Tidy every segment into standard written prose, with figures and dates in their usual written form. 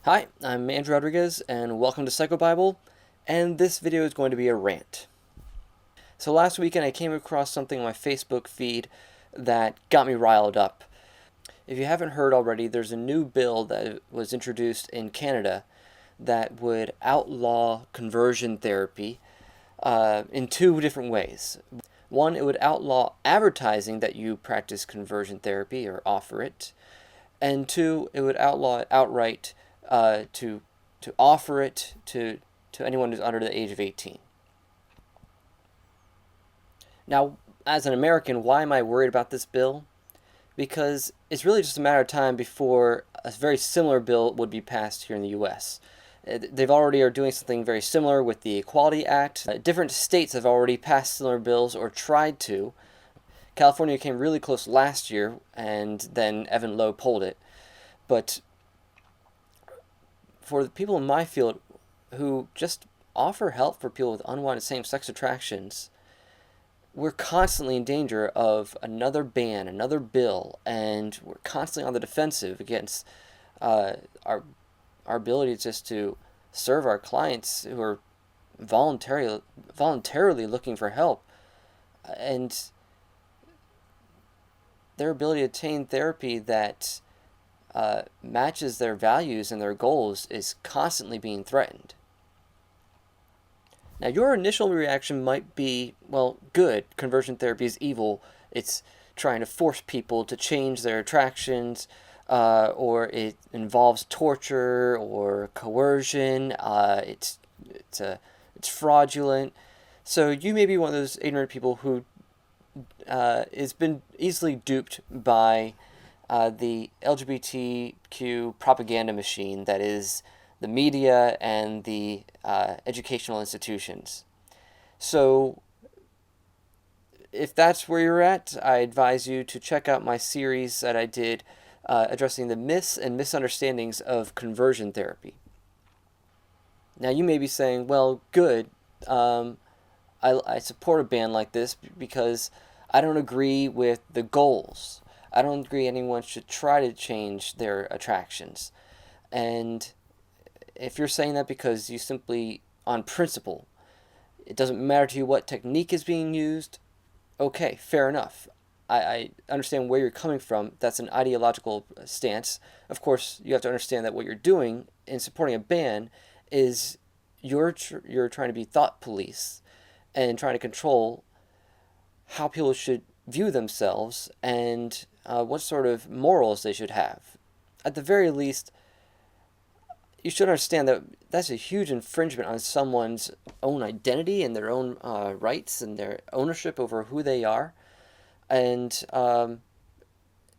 Hi, I'm Andrew Rodriguez, and welcome to PsychoBible, and this video is going to be a rant. So last weekend I came across something on my Facebook feed that got me riled up. If you haven't heard already, there's a new bill that was introduced in Canada that would outlaw conversion therapy in two different ways. One, it would outlaw advertising that you practice conversion therapy or offer it, and two, it would outlaw it outright to offer it to anyone who's under the age of 18. Now, as an American, why am I worried about this bill? Because it's really just a matter of time before a very similar bill would be passed here in the U.S. They've already are doing something very similar with the Equality Act. Different states have already passed similar bills or tried to. California came really close last year, and then Evan Lowe pulled it. But for the people in my field who just offer help for people with unwanted same-sex attractions, we're constantly in danger of another ban, another bill, and we're constantly on the defensive against our ability just to serve our clients who are voluntarily looking for help, and their ability to obtain therapy that matches their values and their goals is constantly being threatened. Now, your initial reaction might be, well, good, conversion therapy is evil. It's trying to force people to change their attractions, or it involves torture or coercion. It's fraudulent. So you may be one of those ignorant people who has been easily duped by the LGBTQ propaganda machine that is the media and the educational institutions. So if that's where you're at, I advise you to check out my series that I did addressing the myths and misunderstandings of conversion therapy. Now you may be saying, well, good, I support a ban like this because I don't agree with the goals. I don't agree anyone should try to change their attractions. And if you're saying that because you simply, on principle, it doesn't matter to you what technique is being used, okay, fair enough. I understand where you're coming from. That's an ideological stance. Of course, you have to understand that what you're doing in supporting a ban is you're trying to be thought police and trying to control how people should view themselves and what sort of morals they should have. At the very least, you should understand that that's a huge infringement on someone's own identity and their own rights and their ownership over who they are. And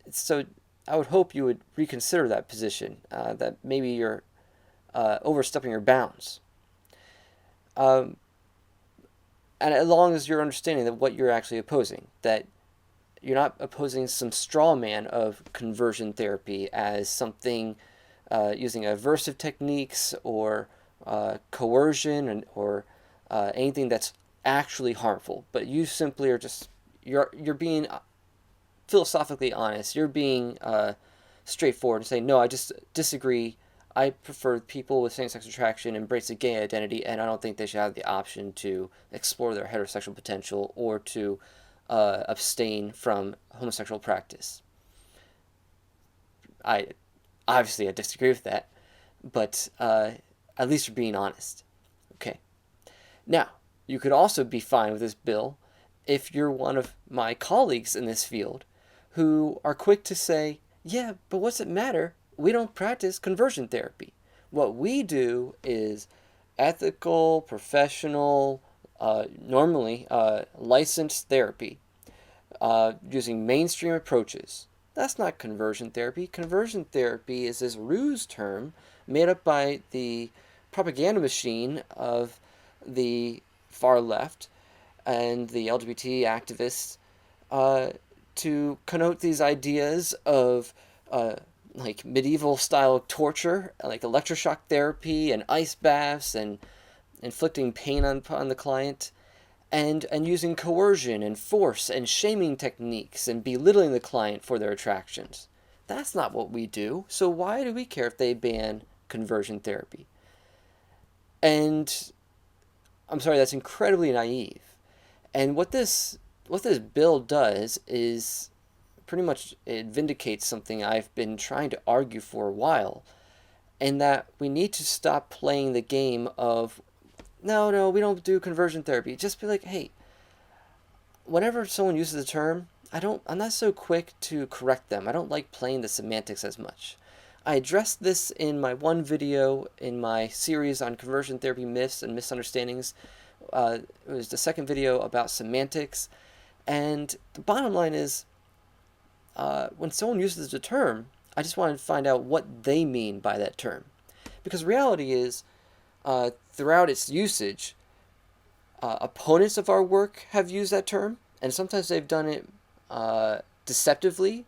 so I would hope you would reconsider that position, that maybe you're overstepping your bounds. And as long as you're understanding that what you're actually opposing, that you're not opposing some straw man of conversion therapy as something using aversive techniques or coercion or anything that's actually harmful. But you simply are just you're being philosophically honest. You're being straightforward and saying, no, I just disagree. I prefer people with same-sex attraction embrace a gay identity, and I don't think they should have the option to explore their heterosexual potential or to abstain from homosexual practice. I disagree with that, but at least you're being honest. Okay. Now, you could also be fine with this bill if you're one of my colleagues in this field who are quick to say, yeah, but what's it matter? We don't practice conversion therapy. What we do is ethical, professional, normally licensed therapy using mainstream approaches. That's not conversion therapy. Conversion therapy is this ruse term made up by the propaganda machine of the far left and the LGBT activists to connote these ideas of like medieval style torture, like electroshock therapy and ice baths and inflicting pain on the client, and using coercion and force and shaming techniques and belittling the client for their attractions. That's not what we do. So why do we care if they ban conversion therapy. And I'm sorry, that's incredibly naive. And what this bill does is pretty much it vindicates something I've been trying to argue for a while, and that we need to stop playing the game of no, we don't do conversion therapy. Just be like, hey, whenever someone uses the term, I'm not so quick to correct them. I don't like playing the semantics as much. I addressed this in my one video in my series on conversion therapy myths and misunderstandings. It was the second video about semantics. And the bottom line is, when someone uses the term, I just want to find out what they mean by that term. Because reality is, throughout its usage, opponents of our work have used that term, and sometimes they've done it deceptively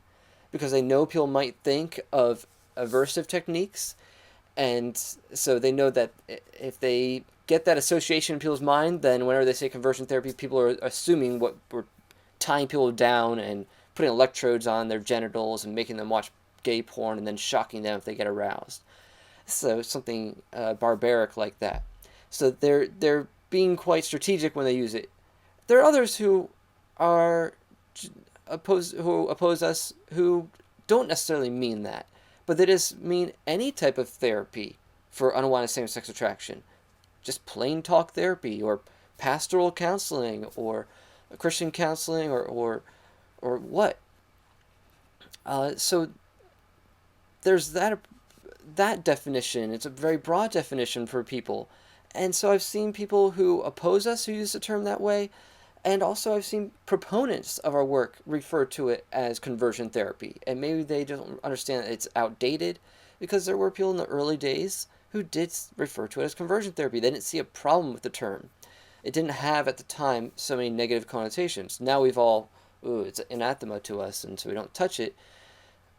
because they know people might think of aversive techniques, and so they know that if they get that association in people's mind, then whenever they say conversion therapy, people are assuming what we're tying people down and putting electrodes on their genitals and making them watch gay porn and then shocking them if they get aroused. So something barbaric like that. So they're being quite strategic when they use it. There are others who oppose us who don't necessarily mean that, but they just mean any type of therapy for unwanted same-sex attraction. Just plain talk therapy, or pastoral counseling, or Christian counseling, or what. So there's that definition. It's a very broad definition for people. And so I've seen people who oppose us who use the term that way, and also I've seen proponents of our work refer to it as conversion therapy. And maybe they don't understand that it's outdated, because there were people in the early days who did refer to it as conversion therapy. They didn't see a problem with the term. It didn't have, at the time, so many negative connotations. Now we've all, it's anathema to us, and so we don't touch it.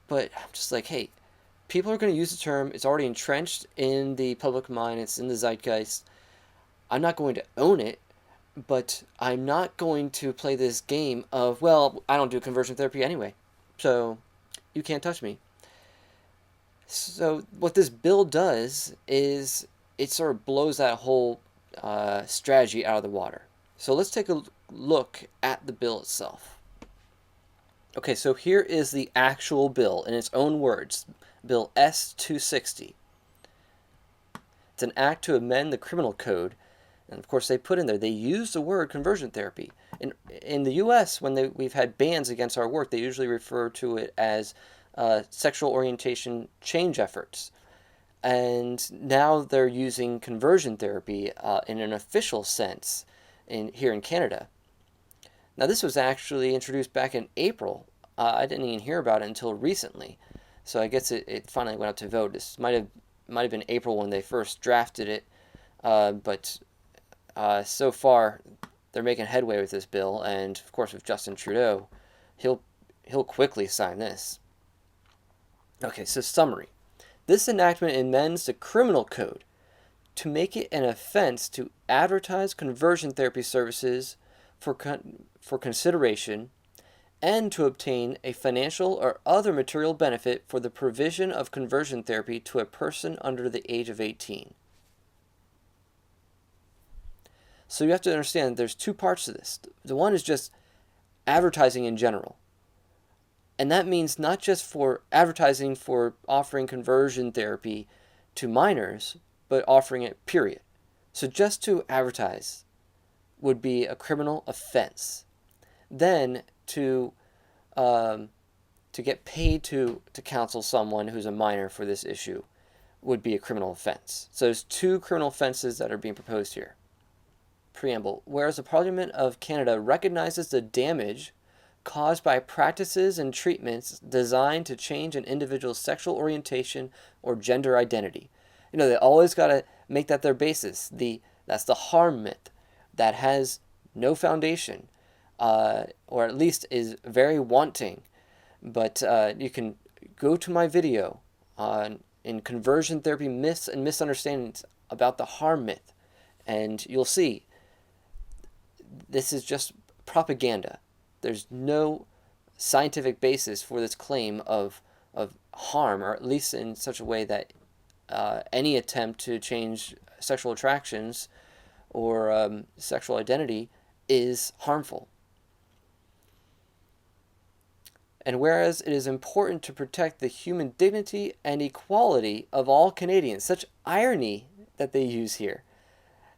But I'm just like, hey, people are going to use the term. It's already entrenched in the public mind. It's in the zeitgeist. I'm not going to own it, but I'm not going to play this game of, well, I don't do conversion therapy anyway, so you can't touch me. So what this bill does is it sort of blows that whole strategy out of the water. So let's take a look at the bill itself. Okay, so here is the actual bill in its own words. Bill S-260. It's an act to amend the criminal code. And of course they put in there, they use the word conversion therapy. In the U.S., when we've had bans against our work, they usually refer to it as sexual orientation change efforts. And now they're using conversion therapy in an official sense here in Canada. Now this was actually introduced back in April. I didn't even hear about it until recently. So I guess it finally went out to vote. This might have been April when they first drafted it, but so far they're making headway with this bill, and of course with Justin Trudeau, he'll quickly sign this. Okay, so summary. This enactment amends the criminal code to make it an offense to advertise conversion therapy services for consideration, and to obtain a financial or other material benefit for the provision of conversion therapy to a person under the age of 18. So you have to understand there's two parts to this. The one is just advertising in general. And that means not just for advertising for offering conversion therapy to minors, but offering it, period. So just to advertise would be a criminal offense. Then to get paid to counsel someone who's a minor for this issue would be a criminal offense. So there's two criminal offenses that are being proposed here. Preamble. Whereas the Parliament of Canada recognizes the damage caused by practices and treatments designed to change an individual's sexual orientation or gender identity. You know, they always got to make that their basis. That's the harm myth that has no foundation, or at least is very wanting. But you can go to my video in conversion therapy myths and misunderstandings about the harm myth, and you'll see this is just propaganda. There's no scientific basis for this claim of harm, or at least in such a way that any attempt to change sexual attractions or sexual identity is harmful. And whereas it is important to protect the human dignity and equality of all Canadians, such irony that they use here,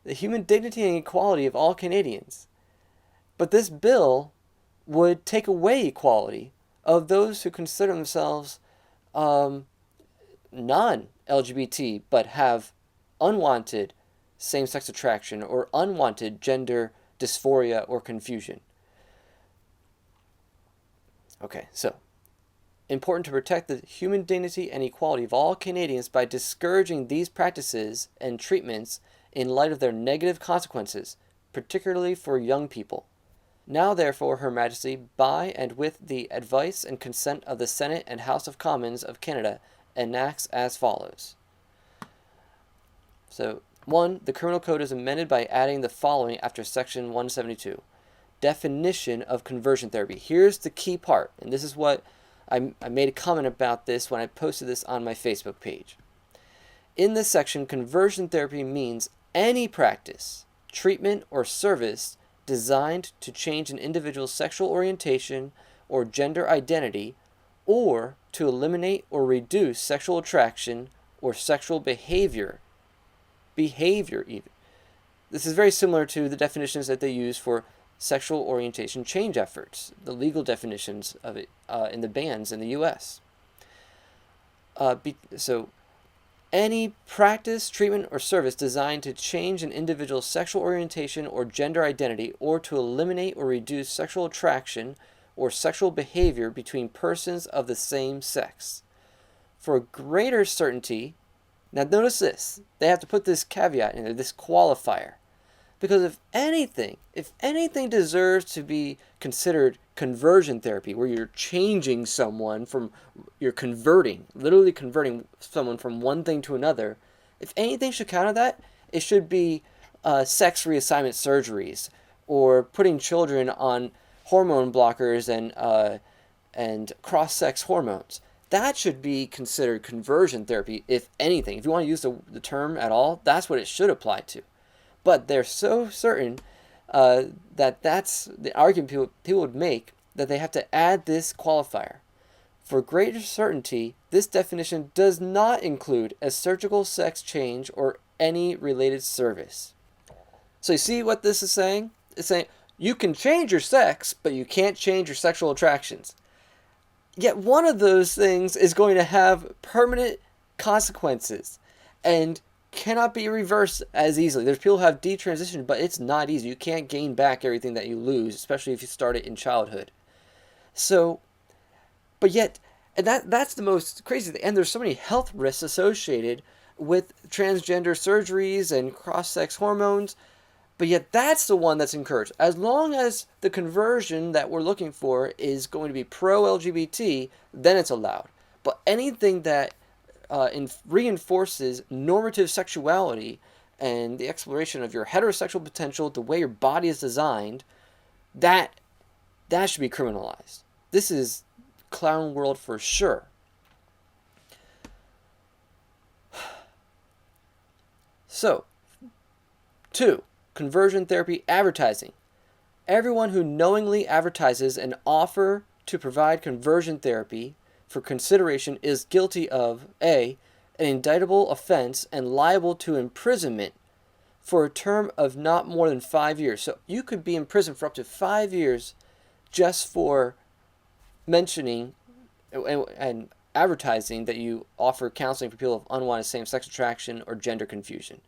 the human dignity and equality of all Canadians. But this bill would take away equality of those who consider themselves non-LGBT but have unwanted same-sex attraction or unwanted gender dysphoria or confusion. Okay, so important to protect the human dignity and equality of all Canadians by discouraging these practices and treatments in light of their negative consequences, particularly for young people. Now, therefore, Her Majesty, by and with the advice and consent of the Senate and House of Commons of Canada, enacts as follows. So, 1. The Criminal Code is amended by adding the following after Section 172. Definition of conversion therapy. Here's the key part, and this is what I made a comment about this when I posted this on my Facebook page. In this section, conversion therapy means any practice, treatment, or service designed to change an individual's sexual orientation or gender identity, or to eliminate or reduce sexual attraction or sexual behavior. Behavior, even. This is very similar to the definitions that they use for sexual orientation change efforts, the legal definitions of it in the bans in the U.S. So, any practice, treatment, or service designed to change an individual's sexual orientation or gender identity, or to eliminate or reduce sexual attraction or sexual behavior between persons of the same sex. For greater certainty, now notice this, they have to put this caveat in there, this qualifier. Because if anything deserves to be considered conversion therapy, where you're changing someone from, you're converting, literally converting someone from one thing to another, if anything should count on that, it should be sex reassignment surgeries, or putting children on hormone blockers and cross-sex hormones. That should be considered conversion therapy, if anything. If you want to use the term at all, that's what it should apply to. But they're so certain that that's the argument people would make, that they have to add this qualifier. For greater certainty, this definition does not include a surgical sex change or any related service. So you see what this is saying? It's saying you can change your sex, but you can't change your sexual attractions. Yet one of those things is going to have permanent consequences and cannot be reversed as easily. There's people who have detransitioned, but it's not easy. You can't gain back everything that you lose, especially if you start it in childhood. So, but yet, and that's the most crazy thing. And there's so many health risks associated with transgender surgeries and cross-sex hormones, but yet that's the one that's encouraged. As long as the conversion that we're looking for is going to be pro-LGBT, then it's allowed. But anything that reinforces normative sexuality and the exploration of your heterosexual potential, the way your body is designed, that should be criminalized. This is clown world for sure. So, 2, conversion therapy advertising. Everyone who knowingly advertises an offer to provide conversion therapy for consideration is guilty of A, an indictable offense and liable to imprisonment for a term of not more than 5 years. So you could be in prison for up to 5 years just for mentioning and advertising that you offer counseling for people of unwanted same-sex attraction or gender confusion.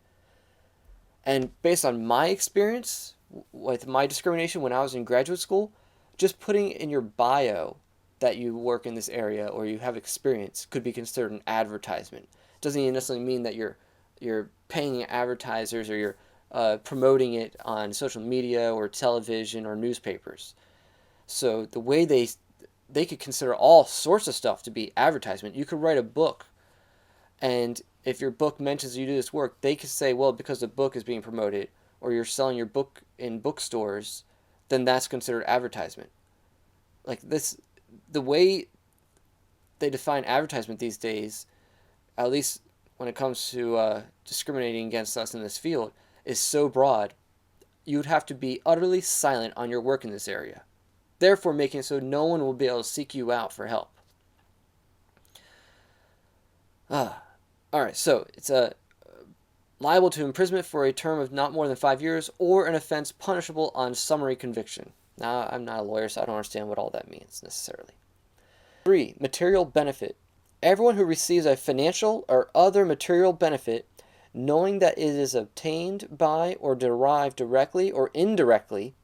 And based on my experience with my discrimination when I was in graduate school, just putting in your bio that you work in this area or you have experience could be considered an advertisement. It doesn't even necessarily mean that you're paying advertisers or you're promoting it on social media or television or newspapers. So the way they could consider all sorts of stuff to be advertisement. You could write a book, and if your book mentions you do this work, they could say, well, because the book is being promoted or you're selling your book in bookstores, then that's considered advertisement. Like this, the way they define advertisement these days, at least when it comes to discriminating against us in this field is so broad, you would have to be utterly silent on your work in this area, therefore making it so no one will be able to seek you out for help. Alright, so it's liable to imprisonment for a term of not more than 5 years or an offense punishable on summary conviction. Now, I'm not a lawyer, so I don't understand what all that means necessarily. 3. Material benefit. Everyone who receives a financial or other material benefit, knowing that it is obtained by or derived directly or indirectly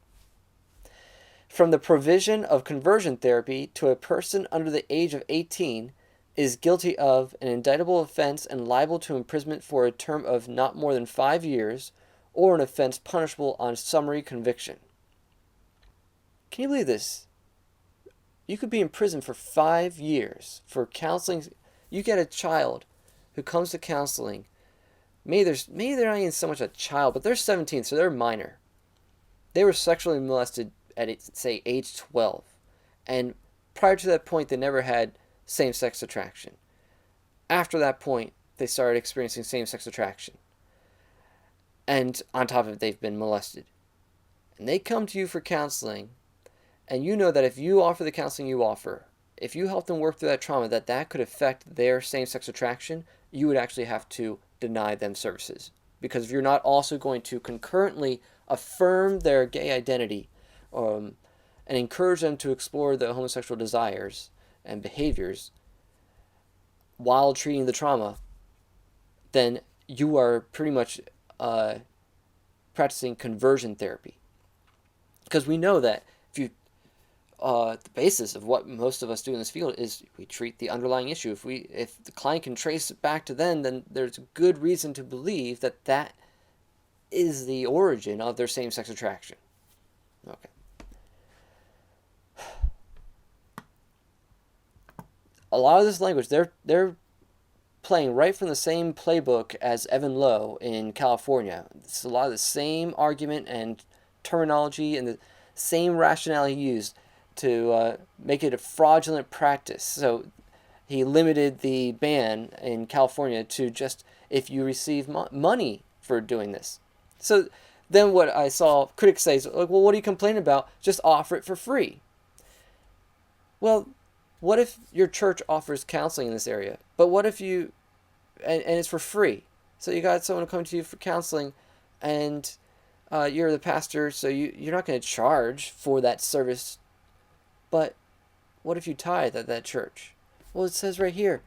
from the provision of conversion therapy to a person under the age of 18, is guilty of an indictable offense and liable to imprisonment for a term of not more than 5 years or an offense punishable on summary conviction. Can you believe this? You could be in prison for 5 years for counseling. You get a child who comes to counseling. Maybe they're not even so much a child, but they're 17, so they're minor. They were sexually molested at, say, age 12. And prior to that point, they never had same-sex attraction. After that point, they started experiencing same-sex attraction. And on top of it, they've been molested. And they come to you for counseling, and you know that if you offer the counseling you offer, if you help them work through that trauma, that could affect their same-sex attraction, you would actually have to deny them services. Because if you're not also going to concurrently affirm their gay identity and encourage them to explore their homosexual desires and behaviors while treating the trauma, then you are pretty much practicing conversion therapy. Because we know that if you the basis of what most of us do in this field is we treat the underlying issue. If the client can trace it back to then there's a good reason to believe that is the origin of their same-sex attraction. Okay. A lot of this language, they're playing right from the same playbook as Evan Lowe in California. It's a lot of the same argument and terminology and the same rationale he used to make it a fraudulent practice. So he limited the ban in California to just if you receive money for doing this. So then what I saw critics say is, like, well, what are you complaining about? Just offer it for free. Well, what if your church offers counseling in this area? But what if you, and it's for free. So you got someone come to you for counseling, and you're the pastor, so you're not going to charge for that service. But what if you tithe at that church? Well, it says right here,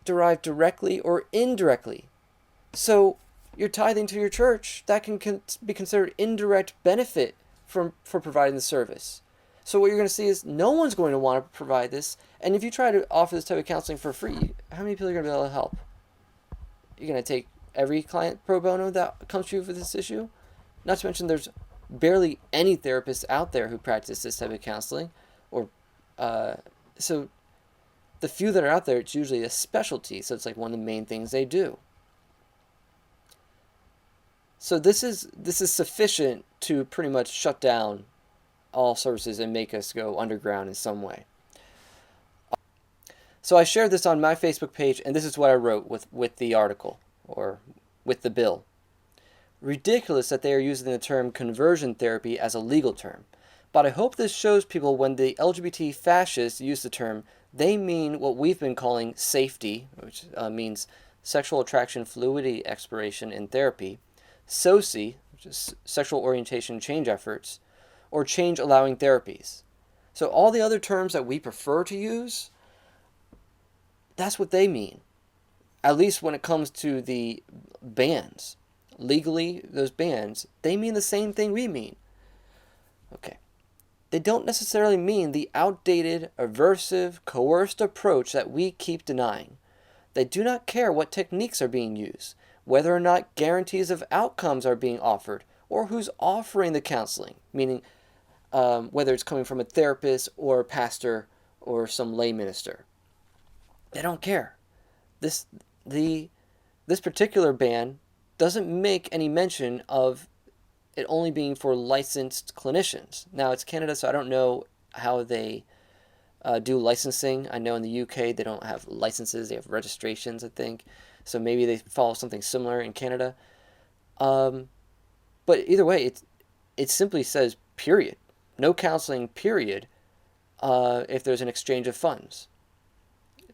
derived directly or indirectly. So you're tithing to your church. That can be considered indirect benefit for providing the service. So what you're going to see is no one's going to want to provide this. And if you try to offer this type of counseling for free, how many people are going to be able to help? You're going to take every client pro bono that comes to you for this issue? Not to mention there's barely any therapists out there who practice this type of counseling. So the few that are out there, it's usually a specialty. So it's like one of the main things they do. So this is sufficient to pretty much shut down all services and make us go underground in some way. So I shared this on my Facebook page, and this is what I wrote with the article, or with the bill. Ridiculous that they are using the term conversion therapy as a legal term. But I hope this shows people when the LGBT fascists use the term, they mean what we've been calling safety, which means sexual attraction fluidity exploration in therapy, SOCI, which is sexual orientation change efforts, or change allowing therapies. So all the other terms that we prefer to use, that's what they mean. At least when it comes to the bans. Legally, those bans, they mean the same thing we mean. Okay. They don't necessarily mean the outdated, aversive, coerced approach that we keep denying. They do not care what techniques are being used, whether or not guarantees of outcomes are being offered, or who's offering the counseling, meaning whether it's coming from a therapist or a pastor or some lay minister. They don't care. This particular ban doesn't make any mention of it only being for licensed clinicians. Now, it's Canada, so I don't know how they do licensing. I know in the UK they don't have licenses; they have registrations, I think. So maybe they follow something similar in Canada. Um, but either way, it simply says period, no counseling period. If there's an exchange of funds,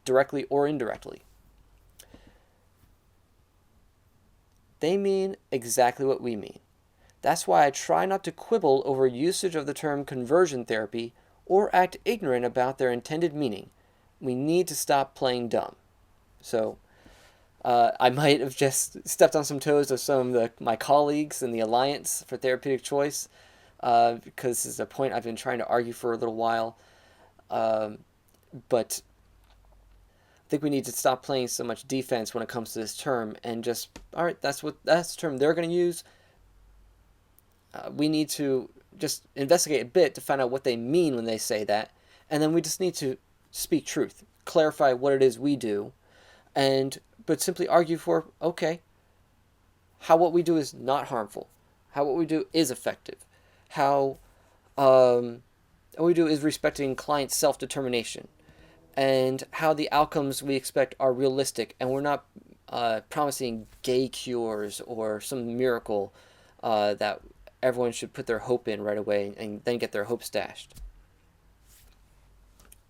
directly or indirectly. They mean exactly what we mean. That's why I try not to quibble over usage of the term conversion therapy or act ignorant about their intended meaning. We need to stop playing dumb. So, I might have just stepped on some toes of some of my colleagues in the Alliance for Therapeutic Choice, because this is a point I've been trying to argue for a little while. But I think we need to stop playing so much defense when it comes to this term and just, all right, that's the term they're going to use. We need to just investigate a bit to find out what they mean when they say that, and then we just need to speak truth, clarify what it is we do, but simply argue for, okay, how what we do is not harmful, how what we do is effective, how what we do is respecting clients' self-determination, and how the outcomes we expect are realistic, and we're not promising gay cures or some miracle that everyone should put their hope in right away and then get their hopes dashed.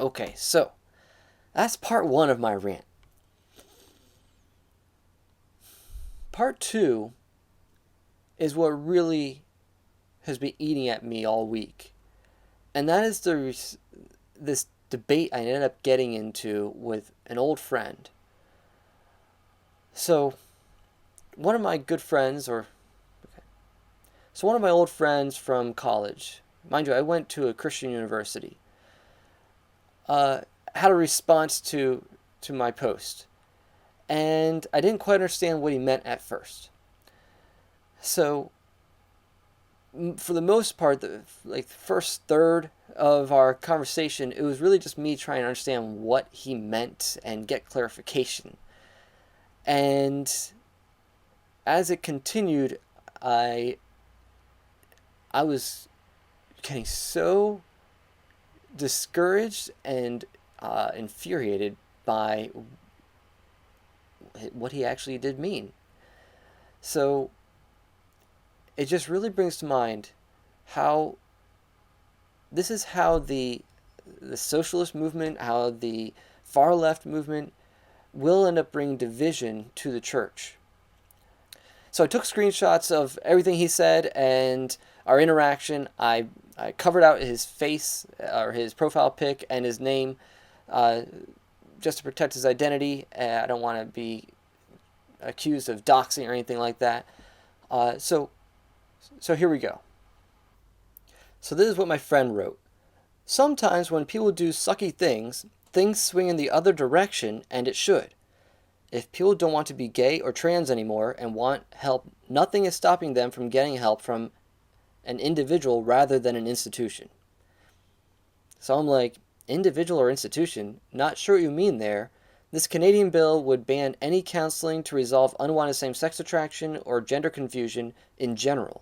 Okay, so that's part one of my rant. Part two is what really has been eating at me all week, and that is this debate I ended up getting into with an old friend. So, one of my good friends, one of my old friends from college, mind you, I went to a Christian university, had a response to my post, and I didn't quite understand what he meant at first. So, for the most part, the first third of our conversation, it was really just me trying to understand what he meant and get clarification. And as it continued, I was getting so discouraged and infuriated by what he actually did mean. So it just really brings to mind how this is how the socialist movement, how the far left movement will end up bringing division to the church. So I took screenshots of everything he said and our interaction. I covered out his face or his profile pic and his name just to protect his identity. I don't want to be accused of doxing or anything like that. So here we go. So this is what my friend wrote. Sometimes when people do sucky things, things swing in the other direction, and it should. If people don't want to be gay or trans anymore and want help, nothing is stopping them from getting help from an individual rather than an institution. So I'm like, individual or institution? Not sure what you mean there. This Canadian bill would ban any counseling to resolve unwanted same-sex attraction or gender confusion in general,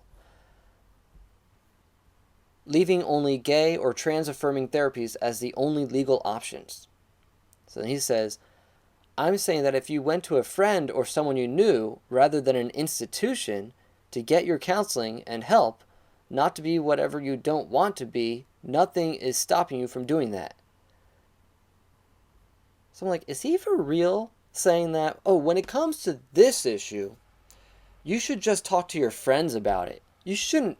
leaving only gay or trans-affirming therapies as the only legal options. So then he says, I'm saying that if you went to a friend or someone you knew rather than an institution to get your counseling and help, not to be whatever you don't want to be, nothing is stopping you from doing that. So I'm like, is he for real saying that, oh, when it comes to this issue, you should just talk to your friends about it. You shouldn't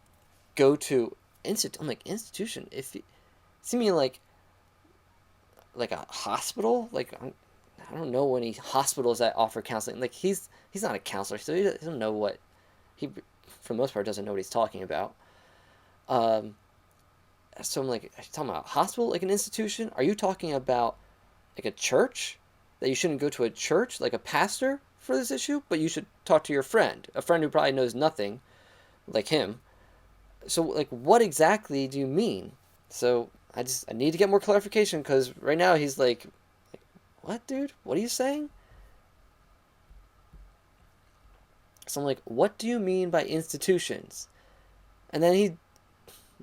go to I'm like, institution? If you mean like a hospital? Like, I don't know any hospitals that offer counseling. Like, he's not a counselor, so he doesn't know what for the most part, doesn't know what he's talking about. So I'm like, are you talking about a hospital, like an institution? Are you talking about like a church? That you shouldn't go to a church, like a pastor, for this issue? But you should talk to your friend, a friend who probably knows nothing, like him. So, like, what exactly do you mean? So, I need to get more clarification, because right now he's like, what, dude? What are you saying? So I'm like, what do you mean by institutions? And then he,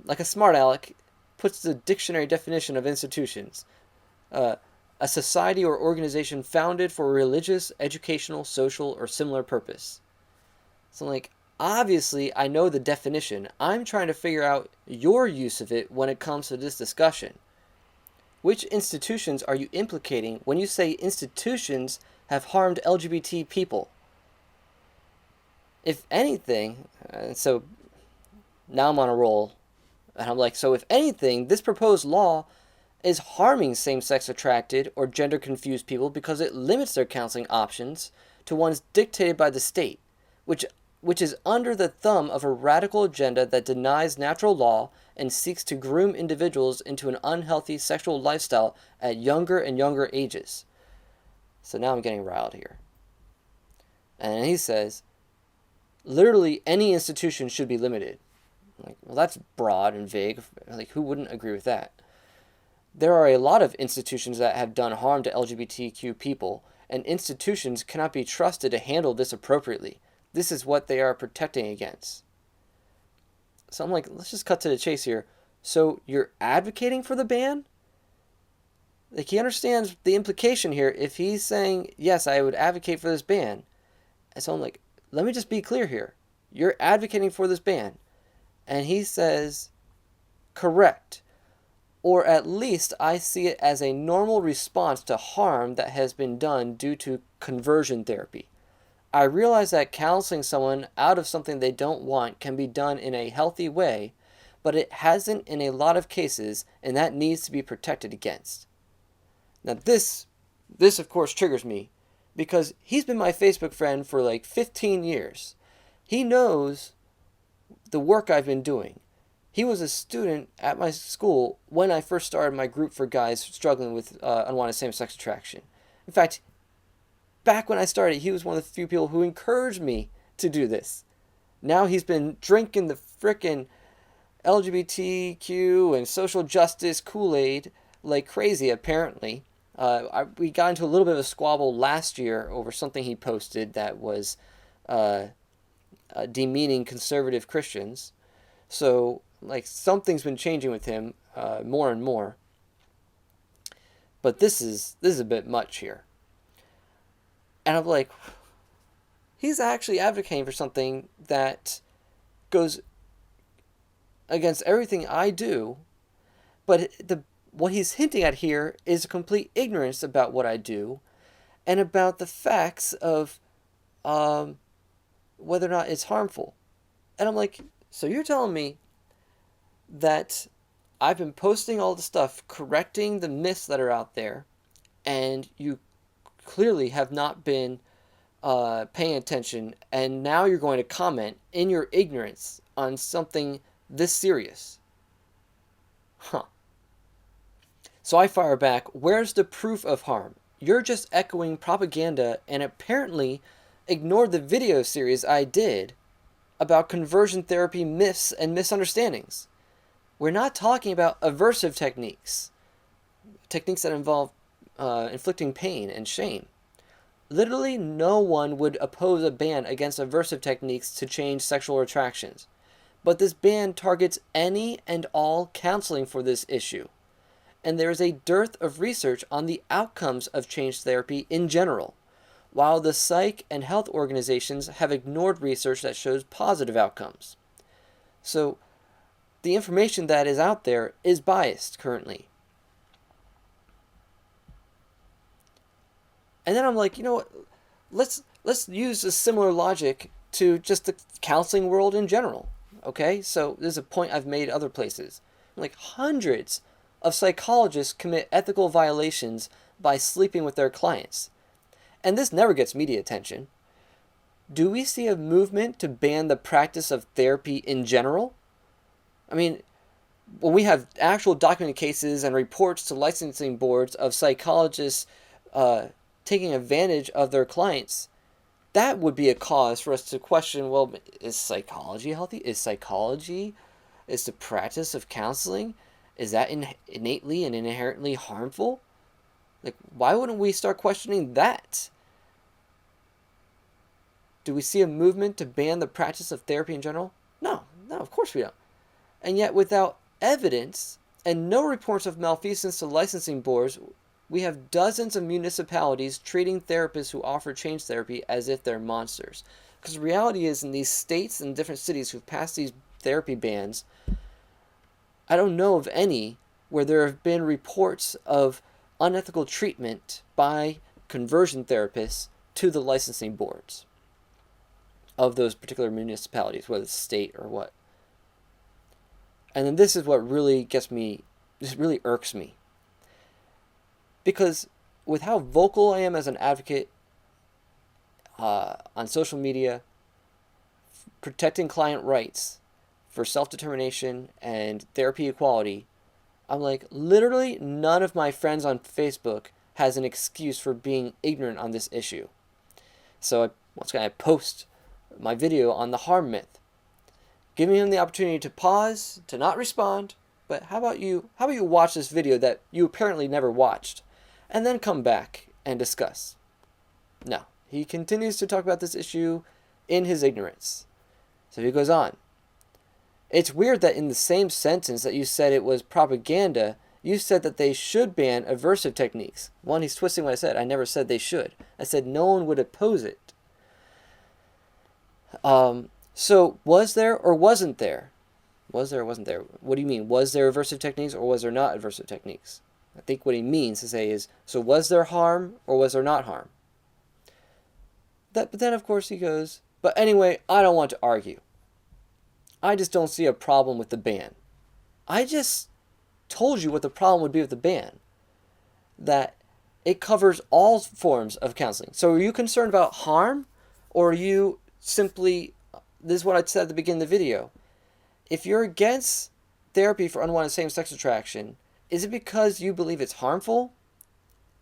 like a smart aleck, puts the dictionary definition of institutions. uh, a society or organization founded for a religious, educational, social, or similar purpose. So, like, obviously, I know the definition. I'm trying to figure out your use of it when it comes to this discussion. Which institutions are you implicating when you say institutions have harmed LGBT people? If anything, so now I'm on a roll, and I'm like, so if anything, this proposed law is harming same-sex attracted or gender-confused people because it limits their counseling options to ones dictated by the state, which is under the thumb of a radical agenda that denies natural law and seeks to groom individuals into an unhealthy sexual lifestyle at younger and younger ages. So now I'm getting riled here. And he says, literally any institution should be limited. Like, well, that's broad and vague. Like, who wouldn't agree with that? There are a lot of institutions that have done harm to LGBTQ people, and institutions cannot be trusted to handle this appropriately. This is what they are protecting against. So I'm like, let's just cut to the chase here. So you're advocating for the ban? Like, he understands the implication here. If he's saying, yes, I would advocate for this ban. And so I'm like, let me just be clear here. You're advocating for this ban. And he says, correct. Or at least I see it as a normal response to harm that has been done due to conversion therapy. I realize that counseling someone out of something they don't want can be done in a healthy way, but it hasn't in a lot of cases, and that needs to be protected against. Now this of course triggers me, because he's been my Facebook friend for like 15 years. He knows the work I've been doing. He was a student at my school when I first started my group for guys struggling with unwanted same-sex attraction. In fact, back when I started, he was one of the few people who encouraged me to do this. Now he's been drinking the frickin' LGBTQ and social justice Kool-Aid like crazy, apparently. We got into a little bit of a squabble last year over something he posted that was demeaning conservative Christians. So, like, something's been changing with him more and more. But this is a bit much here. And I'm like, he's actually advocating for something that goes against everything I do, but what he's hinting at here is a complete ignorance about what I do and about the facts of whether or not it's harmful. And I'm like, so you're telling me that I've been posting all the stuff, correcting the myths that are out there, and you clearly have not been paying attention, and now you're going to comment in your ignorance on something this serious? Huh. So I fire back, where's the proof of harm? You're just echoing propaganda and apparently ignored the video series I did about conversion therapy myths and misunderstandings. We're not talking about aversive techniques that involve inflicting pain and shame. Literally no one would oppose a ban against aversive techniques to change sexual attractions. But this ban targets any and all counseling for this issue. And there is a dearth of research on the outcomes of change therapy in general, while the psych and health organizations have ignored research that shows positive outcomes. So, the information that is out there is biased currently. And then I'm like, you know what? Let's use a similar logic to just the counseling world in general. Okay? So, this is a point I've made other places. Like, hundreds of psychologists commit ethical violations by sleeping with their clients. And this never gets media attention. Do we see a movement to ban the practice of therapy in general? I mean, when we have actual documented cases and reports to licensing boards of psychologists taking advantage of their clients, that would be a cause for us to question, well, is psychology healthy? Is the practice of counseling, is that innately and inherently harmful? Like, why wouldn't we start questioning that? Do we see a movement to ban the practice of therapy in general? No, of course we don't. And yet, without evidence and no reports of malfeasance to licensing boards, We have dozens of municipalities treating therapists who offer change therapy as if they're monsters. Because the reality is, in these states and different cities who've passed these therapy bans, I don't know of any where there have been reports of unethical treatment by conversion therapists to the licensing boards of those particular municipalities, whether it's state or what. And then this is what really gets me, this really irks me. Because with how vocal I am as an advocate on social media, protecting client rights for self-determination and therapy equality, I'm like, literally none of my friends on Facebook has an excuse for being ignorant on this issue. So I post my video on the harm myth, giving him the opportunity to pause, to not respond, but how about you watch this video that you apparently never watched, and then come back and discuss. No, he continues to talk about this issue in his ignorance. So he goes on. It's weird that in the same sentence that you said it was propaganda, you said that they should ban aversive techniques. One, he's twisting what I said. I never said they should. I said no one would oppose it. So was there or wasn't there? Was there or wasn't there? What do you mean? Was there aversive techniques or was there not aversive techniques? I think what he means to say is, so was there harm or was there not harm? But then, of course, he goes, but anyway, I don't want to argue. I just don't see a problem with the ban. I just told you what the problem would be with the ban. That it covers all forms of counseling. So are you concerned about harm? Or are you simply, this is what I said at the beginning of the video. If you're against therapy for unwanted same-sex attraction, is it because you believe it's harmful?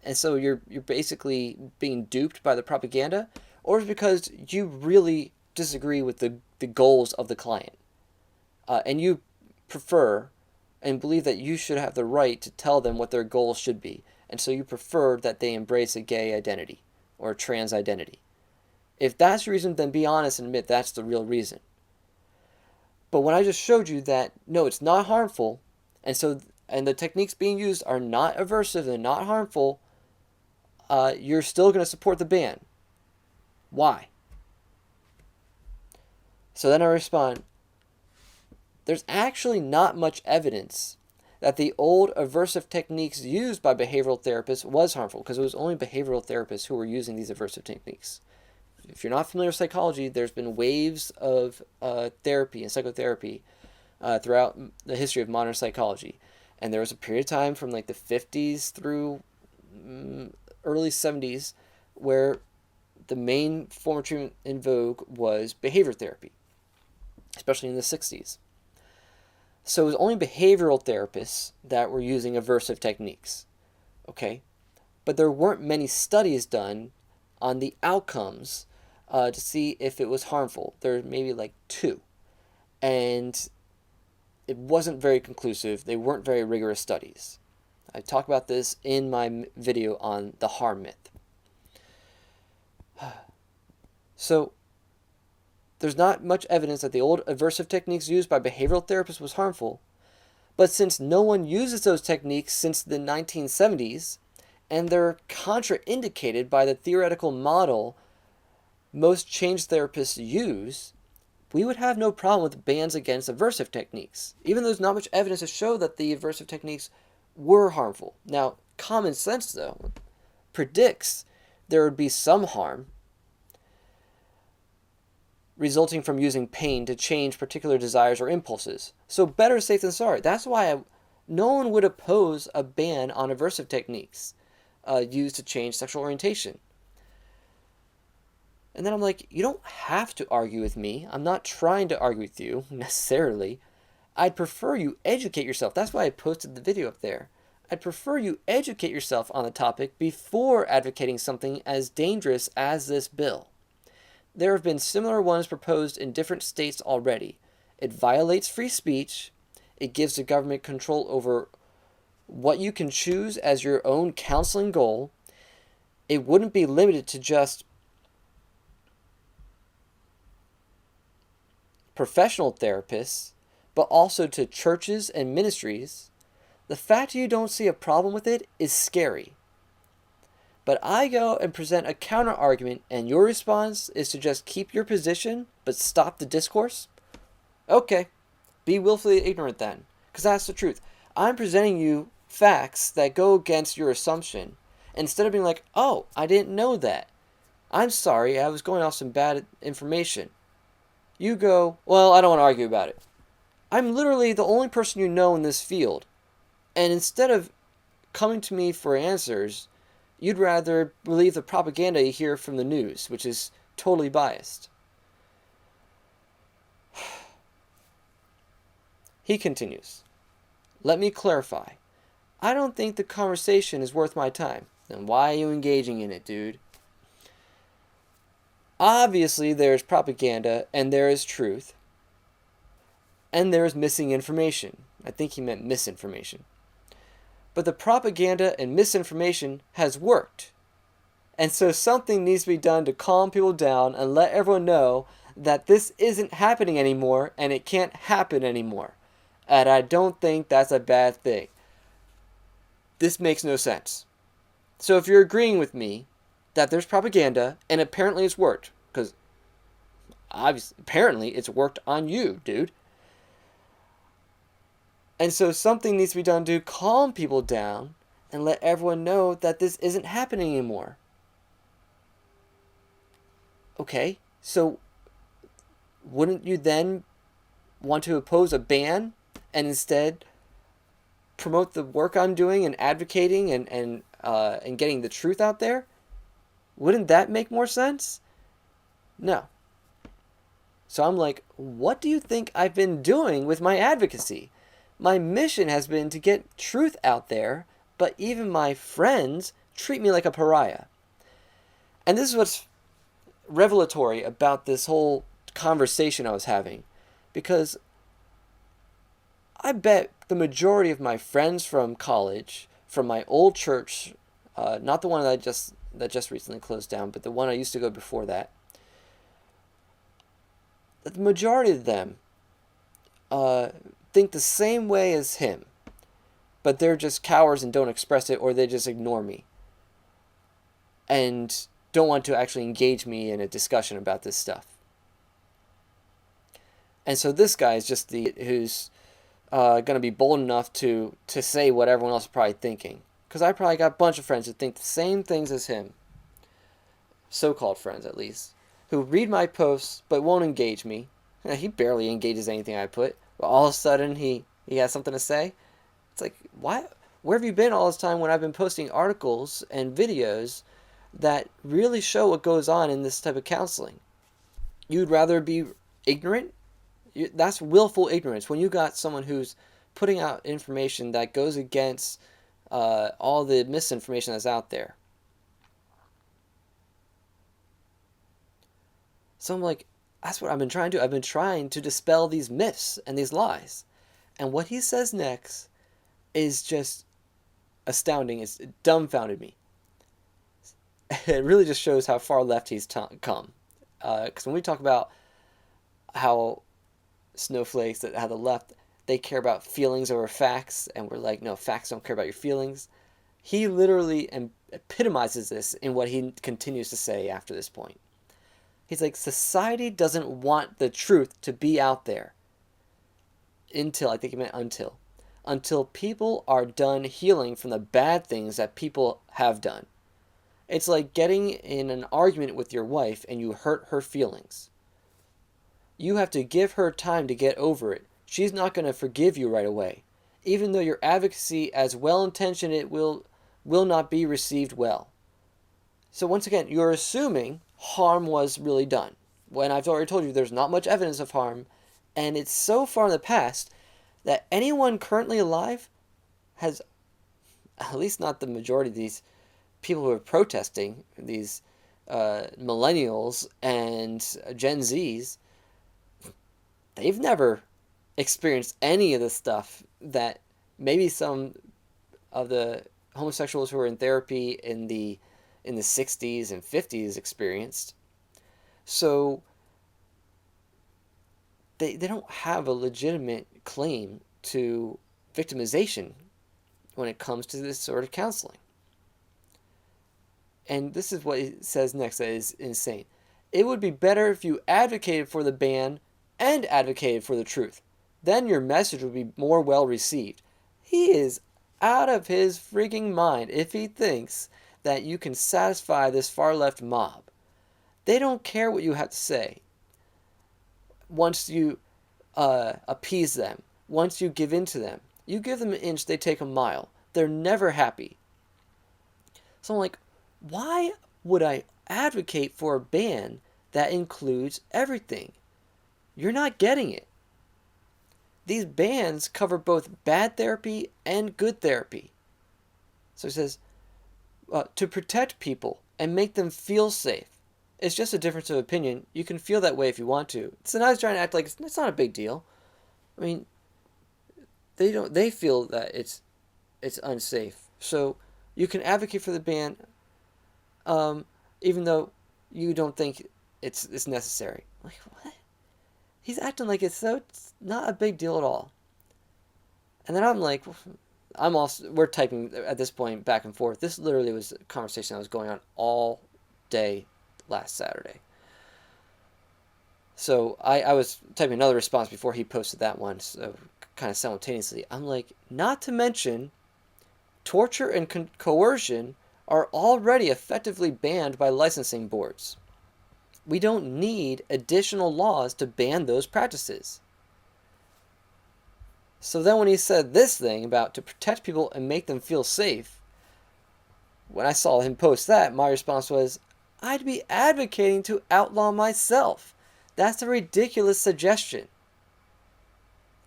And so you're basically being duped by the propaganda? Or is it because you really disagree with the goals of the client? And you prefer and believe that you should have the right to tell them what their goals should be. And so you prefer that they embrace a gay identity or a trans identity. If that's the reason, then be honest and admit that's the real reason. But when I just showed you that, no, it's not harmful, and the techniques being used are not aversive and not harmful, you're still going to support the ban. Why? So then I respond, there's actually not much evidence that the old aversive techniques used by behavioral therapists was harmful, because it was only behavioral therapists who were using these aversive techniques. If you're not familiar with psychology, there's been waves of therapy and psychotherapy throughout the history of modern psychology. And there was a period of time from like the 50s through early 70s where the main form of treatment in vogue was behavior therapy, especially in the 60s. So it was only behavioral therapists that were using aversive techniques, okay? But there weren't many studies done on the outcomes to see if it was harmful. There were maybe like 2. And it wasn't very conclusive. They weren't very rigorous studies. I talk about this in my video on the harm myth. So there's not much evidence that the old aversive techniques used by behavioral therapists was harmful. But since no one uses those techniques since the 1970s, and they're contraindicated by the theoretical model most change therapists use, we would have no problem with bans against aversive techniques, even though there's not much evidence to show that the aversive techniques were harmful. Now, common sense, though, predicts there would be some harm resulting from using pain to change particular desires or impulses. So better safe than sorry. That's why no one would oppose a ban on aversive techniques used to change sexual orientation. And then I'm like, you don't have to argue with me. I'm not trying to argue with you, necessarily. I'd prefer you educate yourself. That's why I posted the video up there. I'd prefer you educate yourself on the topic before advocating something as dangerous as this bill. There have been similar ones proposed in different states already. It violates free speech. It gives the government control over what you can choose as your own counseling goal. It wouldn't be limited to just professional therapists, but also to churches and ministries. The fact you don't see a problem with it is scary. But I go and present a counter argument, and your response is to just keep your position but stop the discourse? Okay, be willfully ignorant then, because that's the truth. I'm presenting you facts that go against your assumption. Instead of being like, oh, I didn't know that. I'm sorry, I was going off some bad information. You go, well, I don't want to argue about it. I'm literally the only person you know in this field. And instead of coming to me for answers, you'd rather believe the propaganda you hear from the news, which is totally biased. He continues, let me clarify. I don't think the conversation is worth my time. Then why are you engaging in it, dude? Obviously, there's propaganda, and there is truth, and there is missing information. I think he meant misinformation. But the propaganda and misinformation has worked. And so something needs to be done to calm people down and let everyone know that this isn't happening anymore and it can't happen anymore. And I don't think that's a bad thing. This makes no sense. So if you're agreeing with me that there's propaganda and apparently it's worked, because obviously, apparently it's worked on you, dude. And so something needs to be done to calm people down and let everyone know that this isn't happening anymore. Okay, so wouldn't you then want to oppose a ban and instead promote the work I'm doing and advocating and getting the truth out there? Wouldn't that make more sense? No. So I'm like, what do you think I've been doing with my advocacy? My mission has been to get truth out there, but even my friends treat me like a pariah. And this is what's revelatory about this whole conversation I was having, because I bet the majority of my friends from college, from my old church, not the one that just recently closed down, but the one I used to go before that, the majority of them think the same way as him, but they're just cowards and don't express it, or they just ignore me and don't want to actually engage me in a discussion about this stuff. And so this guy is just who's going to be bold enough to say what everyone else is probably thinking. Because I probably got a bunch of friends who think the same things as him. So-called friends, at least. Who read my posts but won't engage me. He barely engages anything I put. But all of a sudden he has something to say. It's like, why? Where have you been all this time when I've been posting articles and videos that really show what goes on in this type of counseling? You'd rather be ignorant? That's willful ignorance. When you got someone who's putting out information that goes against all the misinformation that's out there. So I'm like, that's what I've been trying to do. I've been trying to dispel these myths and these lies. And what he says next is just astounding. It dumbfounded me. It really just shows how far left he's come. Because when we talk about how snowflakes, how the left, they care about feelings over facts, and we're like, no, facts don't care about your feelings. He literally epitomizes this in what he continues to say after this point. He's like, society doesn't want the truth to be out there until, I think he meant until people are done healing from the bad things that people have done. It's like getting in an argument with your wife and you hurt her feelings. You have to give her time to get over it. She's not going to forgive you right away. Even though your advocacy, as well-intentioned, it will not be received well. So once again, you're assuming harm was really done, when I've already told you there's not much evidence of harm, and it's so far in the past that anyone currently alive has, at least not the majority of these people who are protesting, these millennials and Gen Zs, they've never experienced any of the stuff that maybe some of the homosexuals who were in therapy in the 60s and 50s experienced. So they don't have a legitimate claim to victimization when it comes to this sort of counseling. And this is what he says next that is insane. It would be better if you advocated for the ban and advocated for the truth. Then your message would be more well received. He is out of his freaking mind if he thinks that you can satisfy this far left mob. They don't care what you have to say. Once you appease them, once you give in to them, you give them an inch, they take a mile. They're never happy. So I'm like, why would I advocate for a ban that includes everything? You're not getting it. These bans cover both bad therapy and good therapy. So he says, to protect people and make them feel safe. It's just a difference of opinion. You can feel that way if you want to. So now he's trying to act like it's not a big deal. I mean, they feel that it's unsafe. So you can advocate for the ban, even though you don't think it's necessary. Like, what? He's acting like it's not a big deal at all. And then I'm like, we're typing at this point back and forth. This literally was a conversation that was going on all day last Saturday. So I was typing another response before he posted that one, so kind of simultaneously. I'm like, not to mention, torture and coercion are already effectively banned by licensing boards. We don't need additional laws to ban those practices. So then when he said this thing about to protect people and make them feel safe, when I saw him post that, my response was, I'd be advocating to outlaw myself. That's a ridiculous suggestion.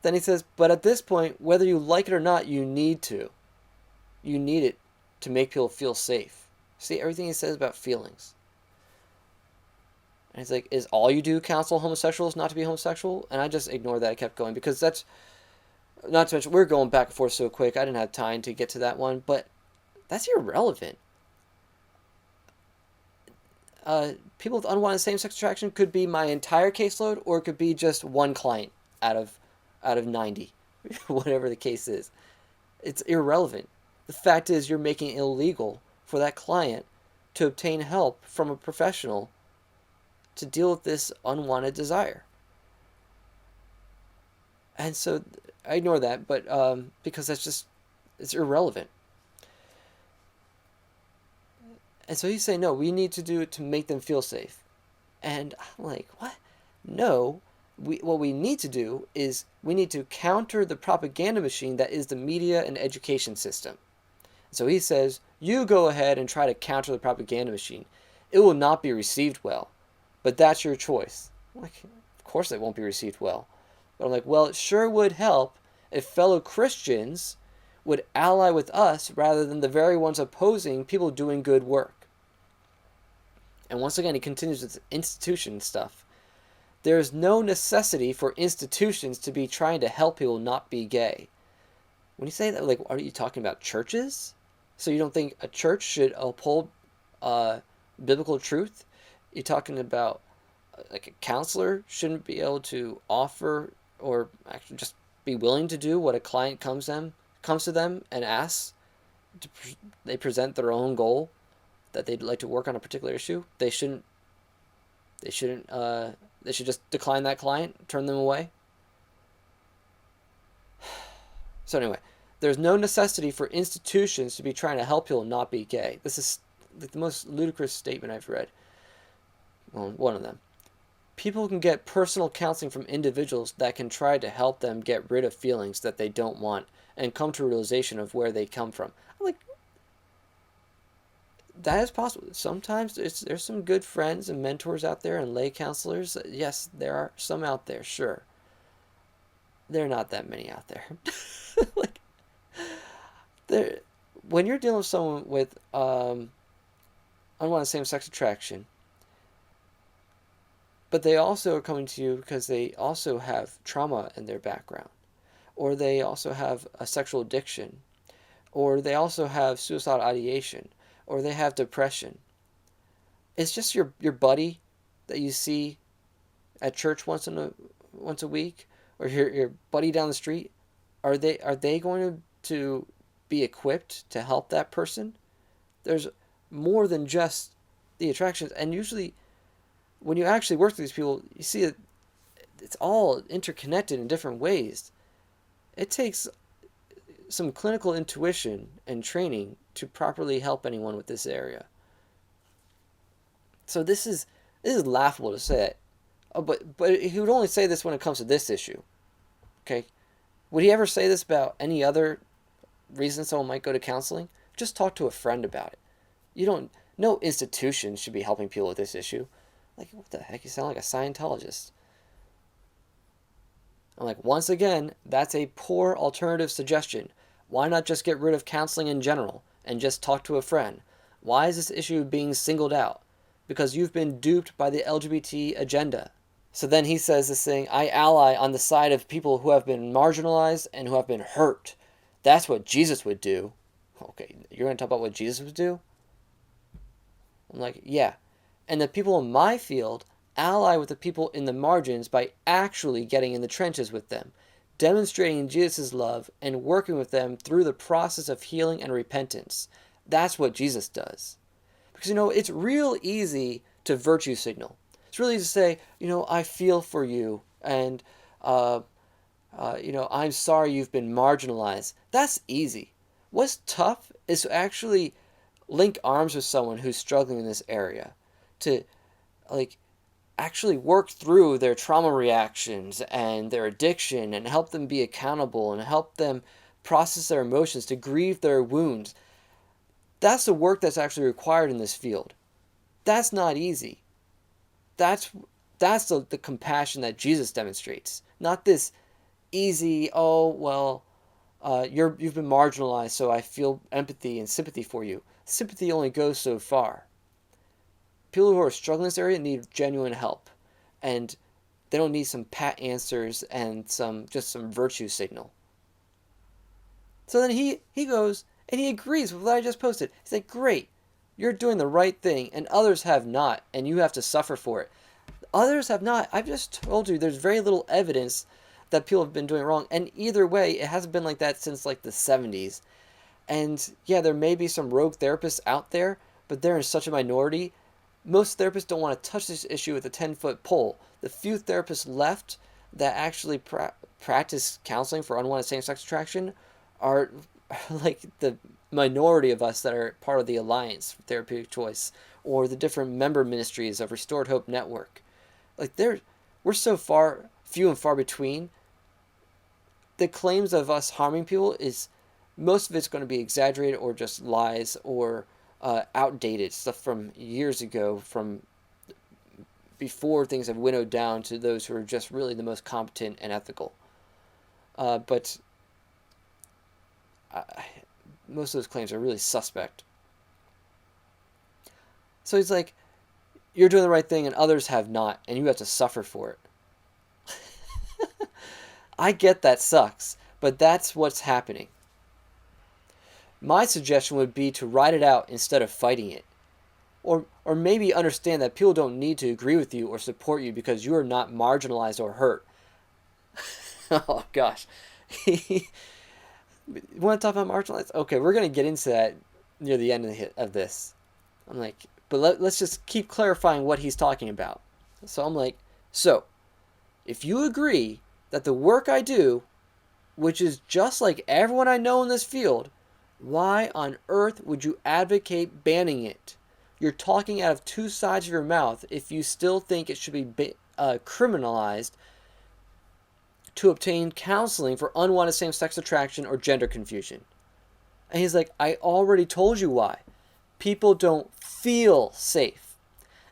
Then he says, but at this point, whether you like it or not, you need to. You need it to make people feel safe. See everything he says about feelings. And he's like, is all you do counsel homosexuals not to be homosexual? And I just ignored that. I kept going because that's, not to mention, we're going back and forth so quick. I didn't have time to get to that one, but that's irrelevant. People with unwanted same-sex attraction could be my entire caseload, or it could be just one client out of 90, whatever the case is. It's irrelevant. The fact is, you're making it illegal for that client to obtain help from a professional to deal with this unwanted desire. And so I ignore that, but because it's irrelevant. And so he's saying, no, we need to do it to make them feel safe. And I'm like, what? No. What we need to do is we need to counter the propaganda machine that is the media and education system. So he says, you go ahead and try to counter the propaganda machine. It will not be received well, but that's your choice. I'm like, of course it won't be received well. But I'm like, well, it sure would help if fellow Christians would ally with us rather than the very ones opposing people doing good work. And once again, he continues with institution stuff. There is no necessity for institutions to be trying to help people not be gay. When you say that, like, are you talking about churches? So you don't think a church should uphold biblical truth? You're talking about like a counselor shouldn't be able to offer or actually just be willing to do what a client comes to them and asks. They present their own goal that they'd like to work on a particular issue. They should just decline that client, turn them away. So anyway, there's no necessity for institutions to be trying to help people not be gay. This is the most ludicrous statement I've read. Well, one of them. People can get personal counseling from individuals that can try to help them get rid of feelings that they don't want and come to a realization of where they come from. I'm like, that is possible. Sometimes there's some good friends and mentors out there and lay counselors. Yes, there are some out there, sure. There are not that many out there. Like, when you're dealing with someone with unwanted same-sex attraction, but they also are coming to you because they also have trauma in their background, or they also have a sexual addiction, or they also have suicidal ideation, or they have depression. It's just your buddy that you see at church once a week, or your buddy down the street. Are they going to be equipped to help that person? There's more than just the attractions. And usually, when you actually work with these people, you see that it's all interconnected in different ways. It takes some clinical intuition and training to properly help anyone with this area. So this is laughable to say it. Oh, but he would only say this when it comes to this issue. Okay? Would he ever say this about any other reason someone might go to counseling? Just talk to a friend about it. No institution should be helping people with this issue. Like, what the heck? You sound like a Scientologist. I'm like, once again, that's a poor alternative suggestion. Why not just get rid of counseling in general and just talk to a friend? Why is this issue being singled out? Because you've been duped by the LGBT agenda. So then he says this thing, I ally on the side of people who have been marginalized and who have been hurt. That's what Jesus would do. Okay, you're going to talk about what Jesus would do? I'm like, yeah. And the people in my field ally with the people in the margins by actually getting in the trenches with them, demonstrating Jesus' love and working with them through the process of healing and repentance. That's what Jesus does. Because, it's real easy to virtue signal. It's really easy to say, I feel for you, and, I'm sorry you've been marginalized. That's easy. What's tough is to actually link arms with someone who's struggling in this area, to, actually work through their trauma reactions and their addiction and help them be accountable and help them process their emotions, to grieve their wounds. That's the work that's actually required in this field. That's not easy. That's the compassion that Jesus demonstrates. Not this easy, you've been marginalized, so I feel empathy and sympathy for you. Sympathy only goes so far. People who are struggling in this area need genuine help. And they don't need some pat answers and some virtue signal. So then he goes and he agrees with what I just posted. He's like, great, you're doing the right thing, and others have not, and you have to suffer for it. Others have not. I've just told you there's very little evidence that people have been doing wrong. And either way, it hasn't been like that since the 70s. And yeah, there may be some rogue therapists out there, but they're in such a minority. Most therapists don't want to touch this issue with a 10-foot pole. The few therapists left that actually practice counseling for unwanted same-sex attraction are like the minority of us that are part of the Alliance for Therapeutic Choice or the different member ministries of Restored Hope Network. We're so few and far between. The claims of us harming people most of it's going to be exaggerated or just lies or outdated stuff from years ago, from before things have winnowed down to those who are just really the most competent and ethical. But most of those claims are really suspect. So he's like, you're doing the right thing and others have not, and you have to suffer for it. I get that sucks, but that's what's happening. My suggestion would be to ride it out instead of fighting it. Or maybe understand that people don't need to agree with you or support you because you are not marginalized or hurt. Oh, gosh. You want to talk about marginalized? Okay, we're going to get into that near the end of this. I'm like, but let's just keep clarifying what he's talking about. So I'm like, so, if you agree that the work I do, which is just like everyone I know in this field, why on earth would you advocate banning it? You're talking out of two sides of your mouth if you still think it should be criminalized to obtain counseling for unwanted same-sex attraction or gender confusion. And he's like, I already told you why. People don't feel safe.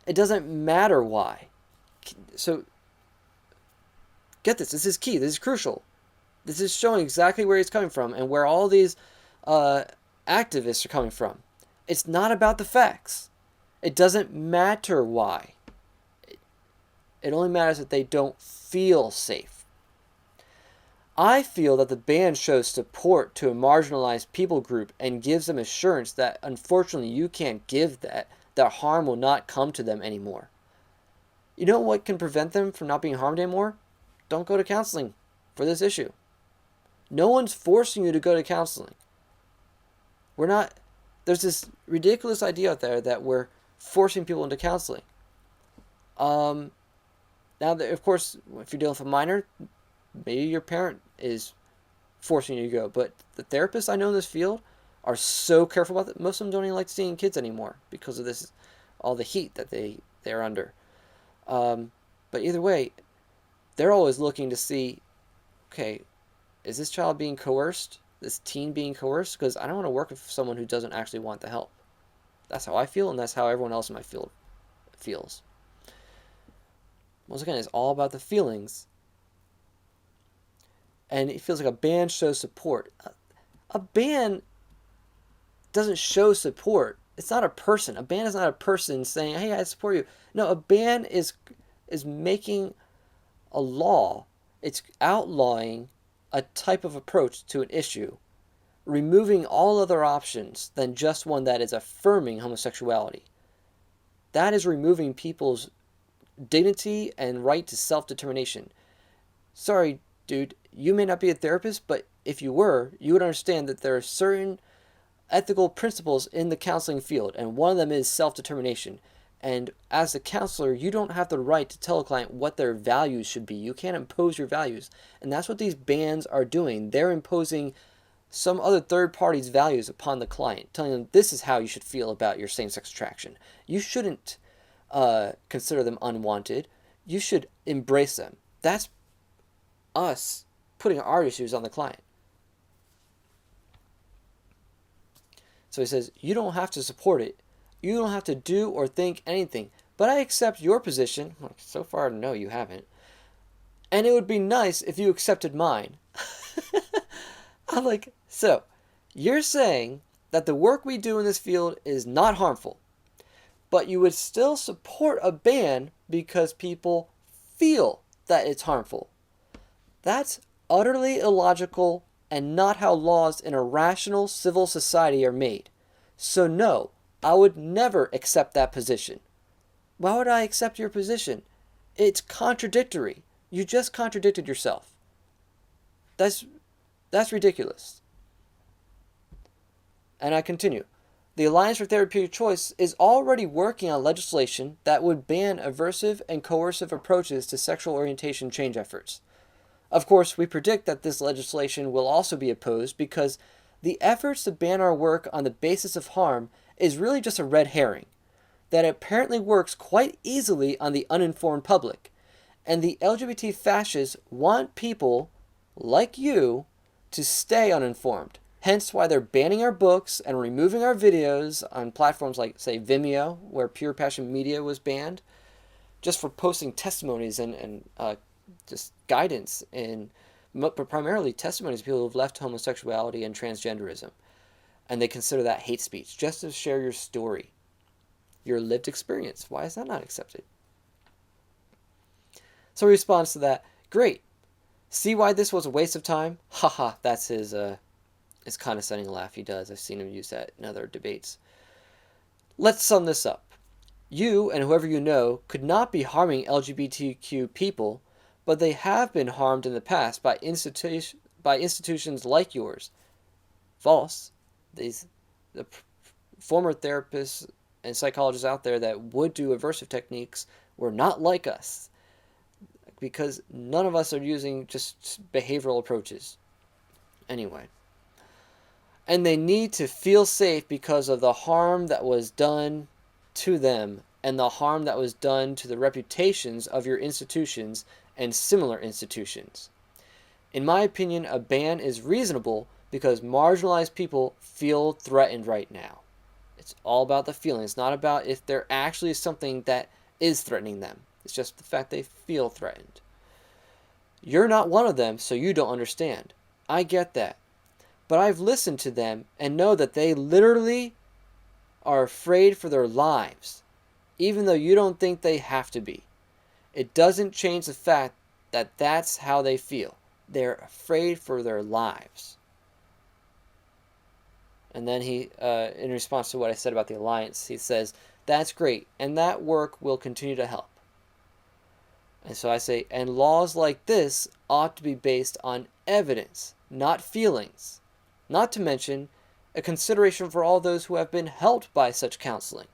It doesn't matter why. So, get this. This is key. This is crucial. This is showing exactly where he's coming from and where all these activists are coming from. It's not about the facts. It doesn't matter why. It only matters that they don't feel safe. I feel that the ban shows support to a marginalized people group and gives them assurance that unfortunately you can't give that harm will not come to them anymore. You know what can prevent them from not being harmed anymore? Don't go to counseling for this issue. No one's forcing you to go to counseling. We're not there's this ridiculous idea out there that we're forcing people into counseling. Now, of course, if you're dealing with a minor, maybe your parent is forcing you to go. But the therapists I know in this field are so careful about that. Most of them don't even like seeing kids anymore because of this, all the heat that they're under. But either way, they're always looking to see, okay, is this child being coerced? This teen being coerced? Because I don't want to work with someone who doesn't actually want the help. That's how I feel, and that's how everyone else in my field feels. Once again, it's all about the feelings. And it feels like a band shows support. A band doesn't show support. It's not a person. A band is not a person saying, hey, I support you. No, a band is making a law. It's outlawing a type of approach to an issue, removing all other options than just one that is affirming homosexuality. That is removing people's dignity and right to self-determination. Sorry, dude, you may not be a therapist, but if you were, you would understand that there are certain ethical principles in the counseling field, and one of them is self-determination. And as a counselor, you don't have the right to tell a client what their values should be. You can't impose your values. And that's what these bans are doing. They're imposing some other third party's values upon the client, telling them this is how you should feel about your same-sex attraction. You shouldn't consider them unwanted. You should embrace them. That's us putting our issues on the client. So he says, you don't have to support it. You don't have to do or think anything. But I accept your position. So far, no, you haven't. And it would be nice if you accepted mine. I'm like, so, you're saying that the work we do in this field is not harmful, but you would still support a ban because people feel that it's harmful. That's utterly illogical and not how laws in a rational civil society are made. So no, I would never accept that position. Why would I accept your position? It's contradictory. You just contradicted yourself. That's ridiculous. And I continue. The Alliance for Therapeutic Choice is already working on legislation that would ban aversive and coercive approaches to sexual orientation change efforts. Of course, we predict that this legislation will also be opposed because the efforts to ban our work on the basis of harm is really just a red herring that apparently works quite easily on the uninformed public. And the LGBT fascists want people like you to stay uninformed. Hence why they're banning our books and removing our videos on platforms like, say, Vimeo, where Pure Passion Media was banned, just for posting testimonies and just guidance, but primarily testimonies of people who have left homosexuality and transgenderism. And they consider that hate speech, just to share your story, your lived experience. Why is that not accepted? So he responds to that, great. See why this was a waste of time? Haha, that's his condescending laugh he does. I've seen him use that in other debates. Let's sum this up. You and whoever you know could not be harming LGBTQ people, but they have been harmed in the past by institutions like yours. False. The former therapists and psychologists out there that would do aversive techniques were not like us, because none of us are using just behavioral approaches. Anyway. And they need to feel safe because of the harm that was done to them and the harm that was done to the reputations of your institutions and similar institutions. In my opinion, a ban is reasonable because marginalized people feel threatened right now. It's all about the feeling. It's not about if there actually is something that is threatening them. It's just the fact they feel threatened. You're not one of them, so you don't understand. I get that. But I've listened to them and know that they literally are afraid for their lives, even though you don't think they have to be. It doesn't change the fact that that's how they feel. They're afraid for their lives. And then he, in response to what I said about the Alliance, he says, that's great, and that work will continue to help. And so I say, and laws like this ought to be based on evidence, not feelings. Not to mention, a consideration for all those who have been helped by such counseling.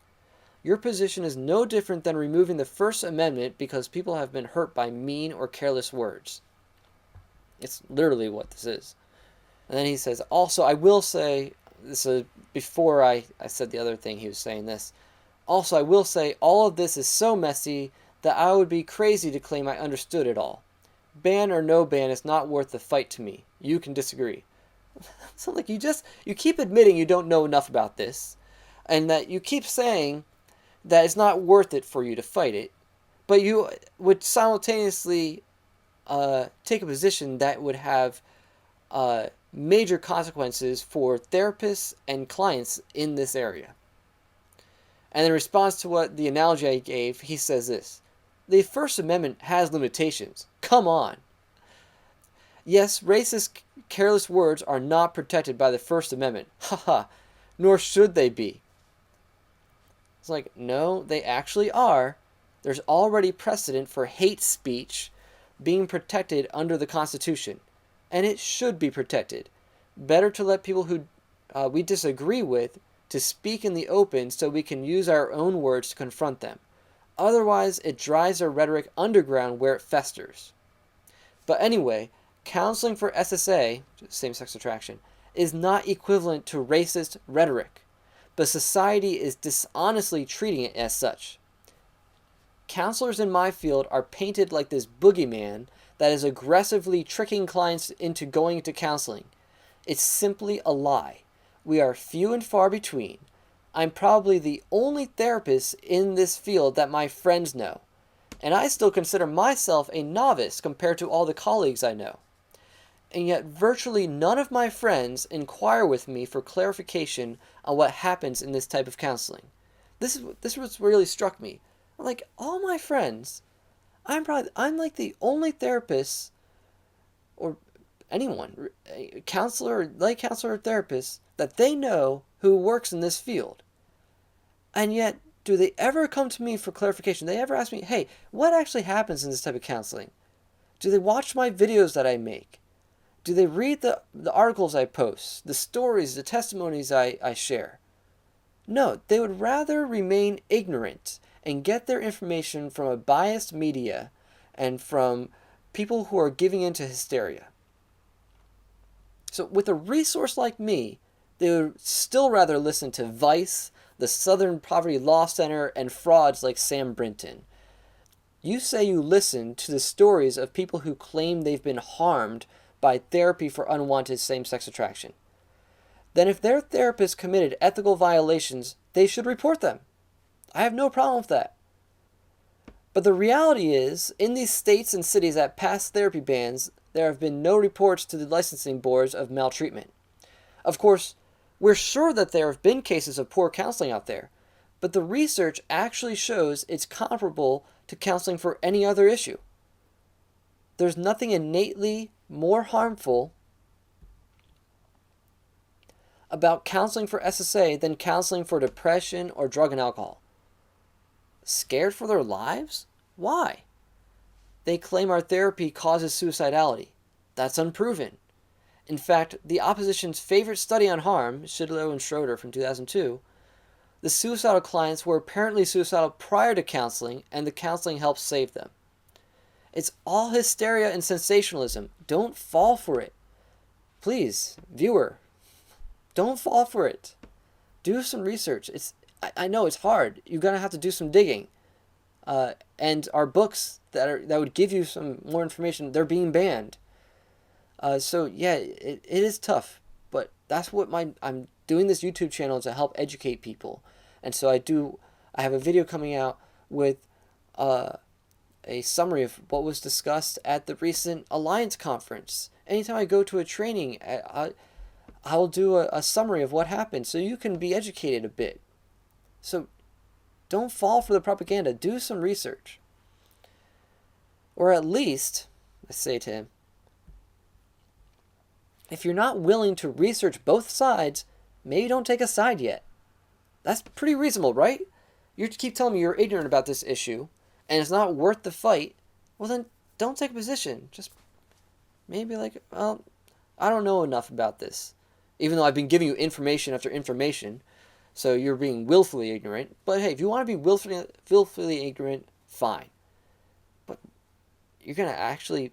Your position is no different than removing the First Amendment because people have been hurt by mean or careless words. It's literally what this is. And then he says, also, I will say, this is before I said the other thing, he was saying this. Also, I will say, all of this is so messy that I would be crazy to claim I understood it all. Ban or no ban is not worth the fight to me. You can disagree. So like you keep admitting you don't know enough about this, and that you keep saying that it's not worth it for you to fight it, but you would simultaneously take a position that would have major consequences for therapists and clients in this area. And in response to what the analogy I gave, he says this: the First Amendment has limitations. Come on. Yes, racist, careless words are not protected by the First Amendment. Haha, nor should they be. It's like, no, they actually are. There's already precedent for hate speech being protected under the Constitution, and it should be protected. Better to let people who we disagree with to speak in the open so we can use our own words to confront them. Otherwise, it drives our rhetoric underground where it festers. But anyway, counseling for SSA, same-sex attraction, is not equivalent to racist rhetoric, but society is dishonestly treating it as such. Counselors in my field are painted like this boogeyman that is aggressively tricking clients into going to counseling. It's simply a lie. We are few and far between. I'm probably the only therapist in this field that my friends know, and I still consider myself a novice compared to all the colleagues I know. And yet virtually none of my friends inquire with me for clarification on what happens in this type of counseling. This is what really struck me. Like, all my friends, I'm like the only therapist, or anyone, counselor, lay counselor or therapist, that they know who works in this field. And yet, do they ever come to me for clarification? They ever ask me, hey, what actually happens in this type of counseling? Do they watch my videos that I make? Do they read the articles I post, the stories, the testimonies I share? No, they would rather remain ignorant and get their information from a biased media and from people who are giving in to hysteria. So with a resource like me, they would still rather listen to Vice, the Southern Poverty Law Center, and frauds like Sam Brinton. You say you listen to the stories of people who claim they've been harmed by therapy for unwanted same-sex attraction. Then if their therapist committed ethical violations, they should report them. I have no problem with that. But the reality is, in these states and cities that passed therapy bans, there have been no reports to the licensing boards of maltreatment. Of course, we're sure that there have been cases of poor counseling out there, but the research actually shows it's comparable to counseling for any other issue. There's nothing innately more harmful about counseling for SSA than counseling for depression or drug and alcohol. Scared for their lives? Why? They claim our therapy causes suicidality. That's unproven. In fact, the opposition's favorite study on harm, Shidlow and Schroeder from 2002, the suicidal clients were apparently suicidal prior to counseling, and the counseling helped save them. It's all hysteria and sensationalism. Don't fall for it. Please, viewer, don't fall for it. Do some research. I know it's hard. You're going to have to do some digging. And our books that would give you some more information, they're being banned. So yeah, it is tough, but that's what I'm doing this YouTube channel to help educate people. And so I have a video coming out with a summary of what was discussed at the recent Alliance conference. Anytime I go to a training, I'll do a summary of what happened so you can be educated a bit. So don't fall for the propaganda. Do some research. Or at least, I say to him, if you're not willing to research both sides, maybe don't take a side yet. That's pretty reasonable, right? You keep telling me you're ignorant about this issue, and it's not worth the fight. Well, then don't take a position. Just maybe like, well, I don't know enough about this. even though I've been giving you information after information. So you're being willfully ignorant. But hey, if you want to be willfully ignorant, fine. But you're going to actually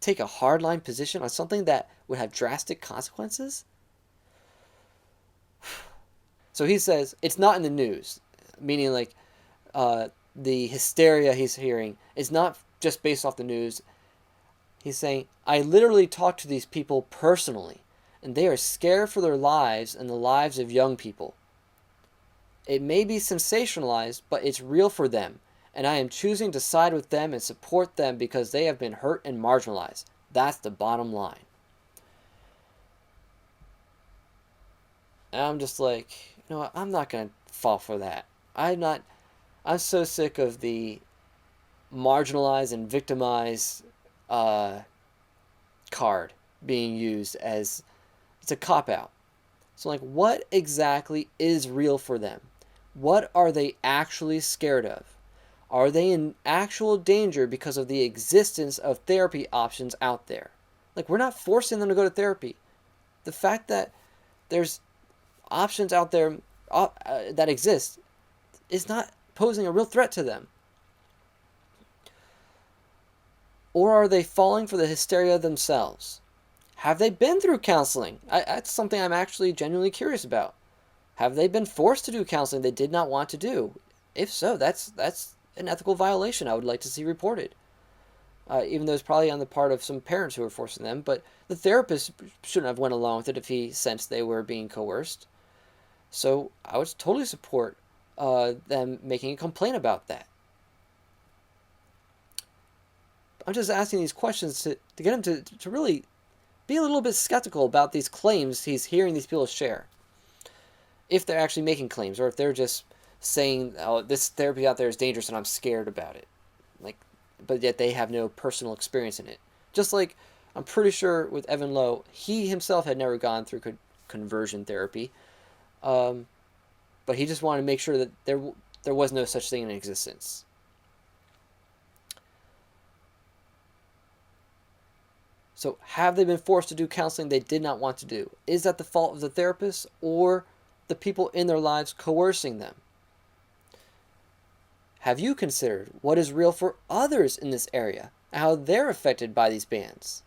take a hardline position on something that would have drastic consequences? So he says it's not in the news, meaning like the hysteria he's hearing is not just based off the news. He's saying, I literally talk to these people personally, and they are scared for their lives and the lives of young people. It may be sensationalized, but it's real for them, and I am choosing to side with them and support them because they have been hurt and marginalized. That's the bottom line. And I'm just like, you know what? I'm not going to fall for that. I'm so sick of the marginalized and victimized card being used as it's a cop-out. So like, what exactly is real for them? What are they actually scared of? Are they in actual danger because of the existence of therapy options out there? Like, we're not forcing them to go to therapy. The fact that there's options out there that exist is not posing a real threat to them. Or are they falling for the hysteria themselves? Have they been through counseling? That's something I'm actually genuinely curious about. Have they been forced to do counseling they did not want to do? If so, that's an ethical violation I would like to see reported. Even though it's probably on the part of some parents who are forcing them, but the therapist shouldn't have went along with it if he sensed they were being coerced. So I would totally support them making a complaint about that. I'm just asking these questions to get him to really be a little bit skeptical about these claims he's hearing these people share. If they're actually making claims, or if they're just saying, oh, this therapy out there is dangerous and I'm scared about it. Like, but yet they have no personal experience in it. Just like, I'm pretty sure with Evan Lowe, he himself had never gone through conversion therapy. But he just wanted to make sure that there was no such thing in existence. So have they been forced to do counseling they did not want to do? Is that the fault of the therapist or the people in their lives coercing them? Have you considered what is real for others in this area and how they're affected by these bans?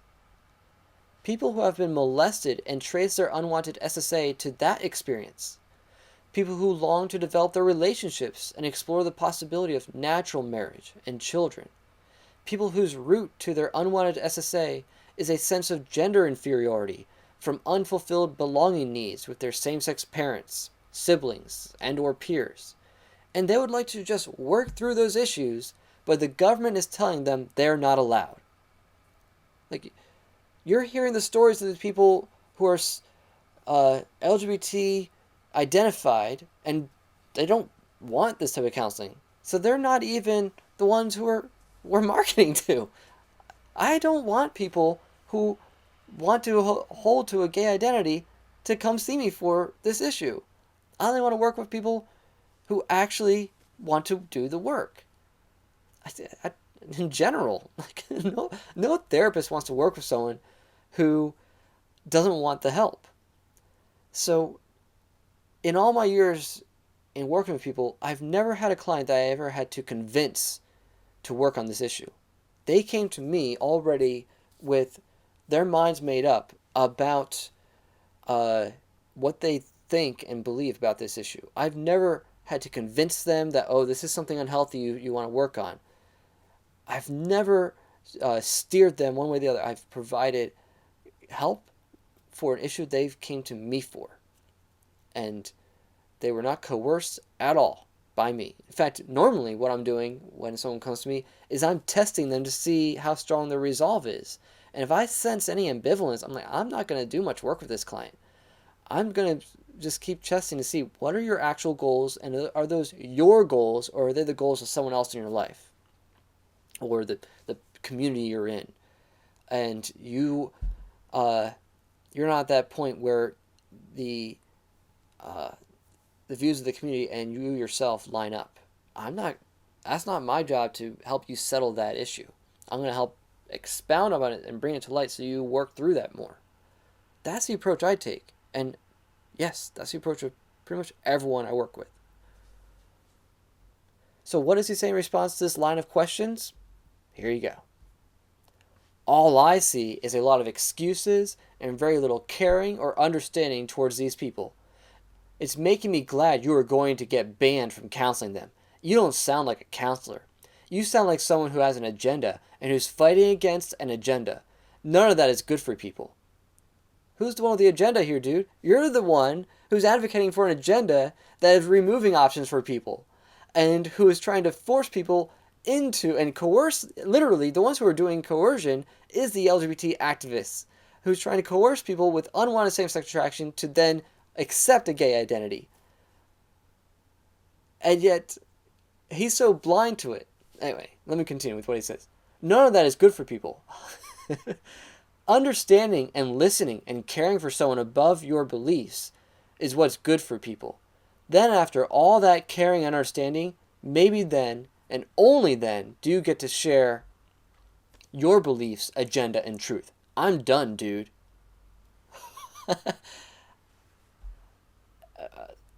People who have been molested and trace their unwanted SSA to that experience. People who long to develop their relationships and explore the possibility of natural marriage and children. People whose root to their unwanted SSA is a sense of gender inferiority from unfulfilled belonging needs with their same-sex parents, siblings, and or peers. And they would like to just work through those issues, but the government is telling them they're not allowed. Like, you're hearing the stories of the people who are LGBT identified, and they don't want this type of counseling. So they're not even the ones who we're marketing to. I don't want people who want to hold to a gay identity to come see me for this issue. I only want to work with people who actually want to do the work. In general, like, no therapist wants to work with someone who doesn't want the help. So in all my years in working with people, I've never had a client that I ever had to convince to work on this issue. They came to me already with their minds made up about what they think and believe about this issue. I've never had to convince them that, oh, this is something unhealthy you want to work on. I've never steered them one way or the other. I've provided help for an issue they came to me for. And they were not coerced at all by me. In fact, normally what I'm doing when someone comes to me is I'm testing them to see how strong their resolve is. And if I sense any ambivalence, I'm like, I'm not going to do much work with this client. I'm going to just keep testing to see what are your actual goals, and are those your goals, or are they the goals of someone else in your life or the community you're in? And you're not at that point where the views of the community and you yourself line up. That's not my job to help you settle that issue. I'm going to help expound on it and bring it to light so you work through that more. That's the approach I take. And yes, that's the approach of pretty much everyone I work with. So what does he say in response to this line of questions? Here you go. All I see is a lot of excuses and very little caring or understanding towards these people. It's making me glad you are going to get banned from counseling them. You don't sound like a counselor. You sound like someone who has an agenda and who's fighting against an agenda. None of that is good for people. Who's the one with the agenda here, dude? You're the one who's advocating for an agenda that is removing options for people and who is trying to force people into and coerce, literally, the ones who are doing coercion is the LGBT activists who's trying to coerce people with unwanted same-sex attraction to then accept a gay identity. And yet, he's so blind to it. Anyway, let me continue with what he says. None of that is good for people. Understanding and listening and caring for someone above your beliefs is what's good for people. Then after all that caring and understanding, maybe then, and only then, do you get to share your beliefs, agenda, and truth. I'm done, dude.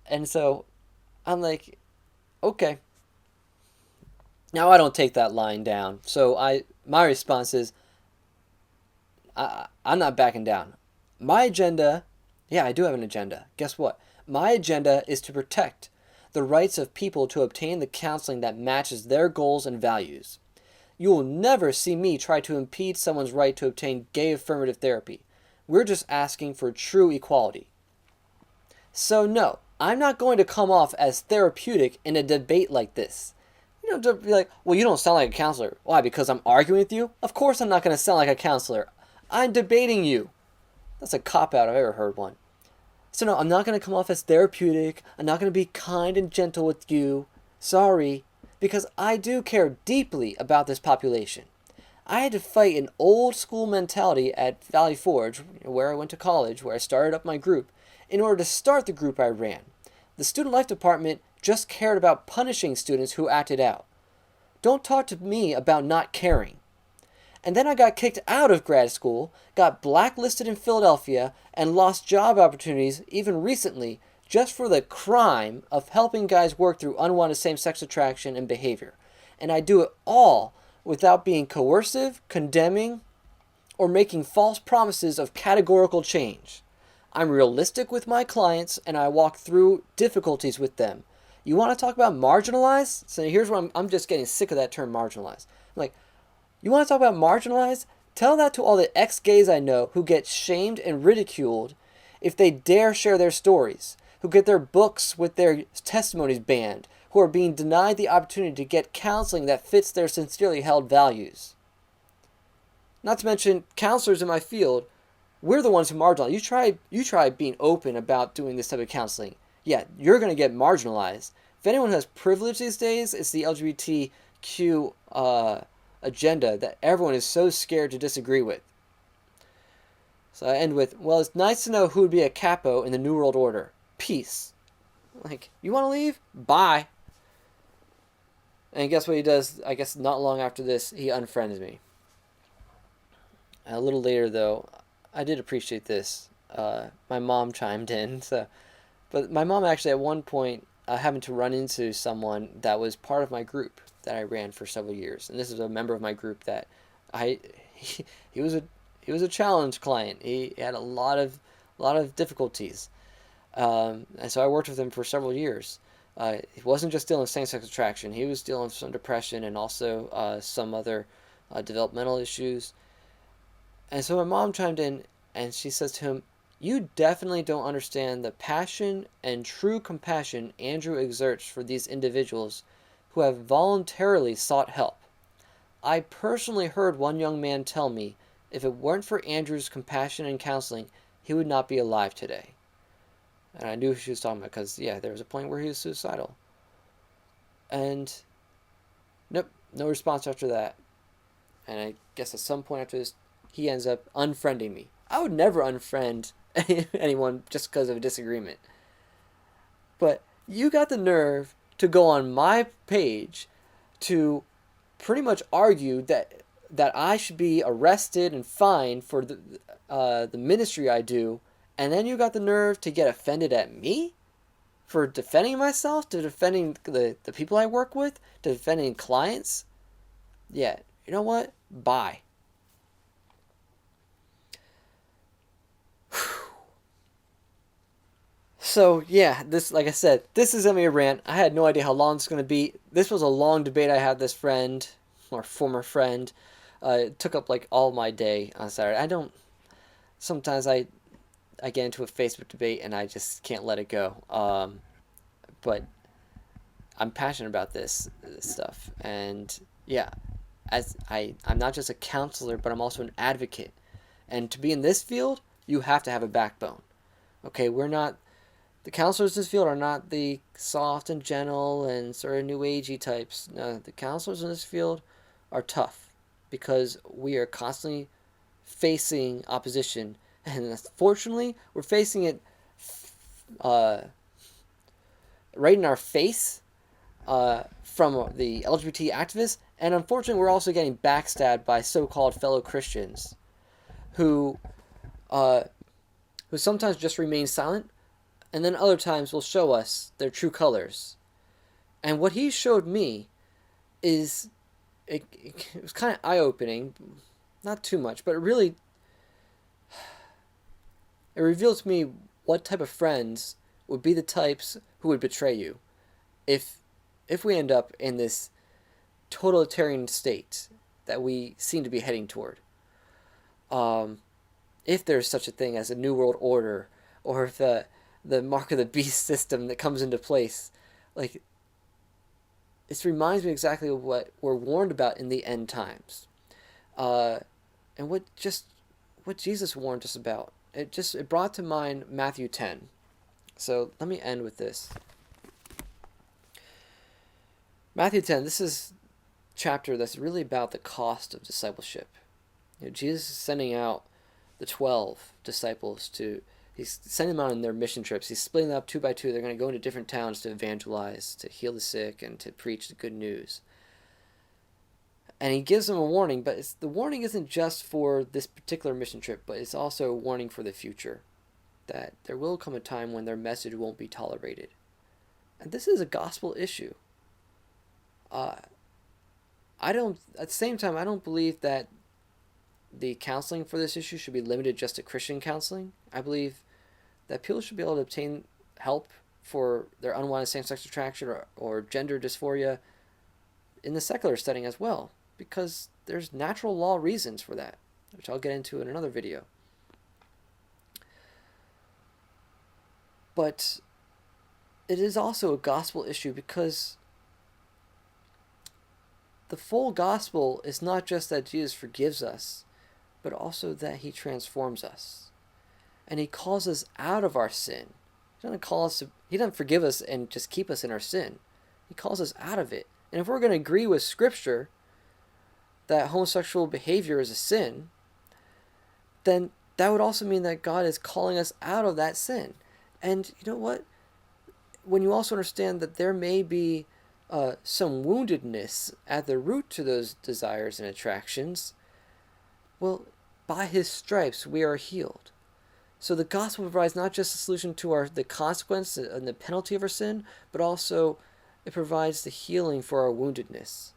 And so I'm like, okay. Now I don't take that line down. So my response is, I'm not backing down. My agenda, yeah, I do have an agenda. Guess what? My agenda is to protect the rights of people to obtain the counseling that matches their goals and values. You will never see me try to impede someone's right to obtain gay affirmative therapy. We're just asking for true equality. So no, I'm not going to come off as therapeutic in a debate like this. You know, to be like, well, you don't sound like a counselor. Why? Because I'm arguing with you? Of course I'm not going to sound like a counselor. I'm debating you. That's a cop-out if I've ever heard one. So no, I'm not going to come off as therapeutic. I'm not going to be kind and gentle with you. Sorry. Because I do care deeply about this population. I had to fight an old school mentality at Valley Forge, where I went to college, where I started up my group, in order to start the group I ran. The student life department just cared about punishing students who acted out. Don't talk to me about not caring. And then I got kicked out of grad school, got blacklisted in Philadelphia, and lost job opportunities even recently just for the crime of helping guys work through unwanted same-sex attraction and behavior. And I do it all without being coercive, condemning, or making false promises of categorical change. I'm realistic with my clients, and I walk through difficulties with them. You want to talk about marginalized? So here's what I'm just getting sick of that term, marginalized. I'm like, you want to talk about marginalized? Tell that to all the ex-gays I know who get shamed and ridiculed if they dare share their stories, who get their books with their testimonies banned, who are being denied the opportunity to get counseling that fits their sincerely held values. Not to mention counselors in my field, we're the ones who marginalize. You try being open about doing this type of counseling. Yeah, you're going to get marginalized. If anyone has privilege these days, it's the LGBTQ agenda that everyone is so scared to disagree with. So I end with, well, it's nice to know who would be a capo in the New World Order. Peace. Like, you want to leave? Bye. And guess what he does? I guess not long after this, he unfriends me. A little later, though, I did appreciate this. My mom chimed in. But my mom actually, at one point, happened to run into someone that was part of my group that I ran for several years. And this is a member of my group that he was a challenge client. He had a lot of difficulties. And so I worked with him for several years. He wasn't just dealing with same-sex attraction. He was dealing with some depression and also some other developmental issues. And so my mom chimed in and she says to him, "You definitely don't understand the passion and true compassion Andrew exerts for these individuals who have voluntarily sought help. I personally heard one young man tell me if it weren't for Andrew's compassion and counseling, he would not be alive today." And I knew who she was talking about because, yeah, there was a point where he was suicidal. And nope, no response after that. And I guess at some point after this, he ends up unfriending me. I would never unfriend anyone just because of a disagreement. But you got the nerve to go on my page to pretty much argue that I should be arrested and fined for the ministry I do, And then you got the nerve to get offended at me for defending myself, to defending the people I work with, to defending clients. Yeah, you know what? Bye. So yeah, this, like I said, this is gonna be a rant. I had no idea how long it's gonna be. This was a long debate I had with this friend, or former friend. It took up like all my day on Saturday. I don't. Sometimes I get into a Facebook debate and I just can't let it go. But I'm passionate about this stuff, and yeah, as I'm not just a counselor, but I'm also an advocate. And to be in this field, you have to have a backbone. Okay, we're not, the counselors in this field are not the soft and gentle and sort of new agey types. No, the counselors in this field are tough because we are constantly facing opposition, and unfortunately, we're facing it right in our face from the LGBT activists, and unfortunately, we're also getting backstabbed by so-called fellow Christians who who sometimes just remain silent, and then other times will show us their true colors. And what he showed me is it was kind of eye-opening, not too much, but it revealed to me what type of friends would be the types who would betray you if we end up in this totalitarian state that we seem to be heading toward. If there's such a thing as a new world order, or if the mark of the beast system that comes into place, like, it reminds me exactly of what we're warned about in the end times, and what Jesus warned us about. It brought to mind Matthew 10. So let me end with this. Matthew 10. This is a chapter that's really about the cost of discipleship. Jesus is sending out the 12 disciples he's sending them out on their mission trips. He's splitting them up 2 by 2. They're going to go into different towns to evangelize, to heal the sick, and to preach the good news. And he gives them a warning, but the warning isn't just for this particular mission trip, but it's also a warning for the future, that there will come a time when their message won't be tolerated. And this is a gospel issue. At the same time, I don't believe that the counseling for this issue should be limited just to Christian counseling. I believe that people should be able to obtain help for their unwanted same-sex attraction or gender dysphoria in the secular setting as well, because there's natural law reasons for that, which I'll get into in another video. But it is also a gospel issue because the full gospel is not just that Jesus forgives us, but also that he transforms us. And he calls us out of our sin. He doesn't forgive us and just keep us in our sin. He calls us out of it. And if we're going to agree with Scripture that homosexual behavior is a sin, then that would also mean that God is calling us out of that sin. And you know what? When you also understand that there may be some woundedness at the root to those desires and attractions, well, by his stripes we are healed. So the gospel provides not just a solution to the consequence and the penalty of our sin, but also it provides the healing for our woundedness.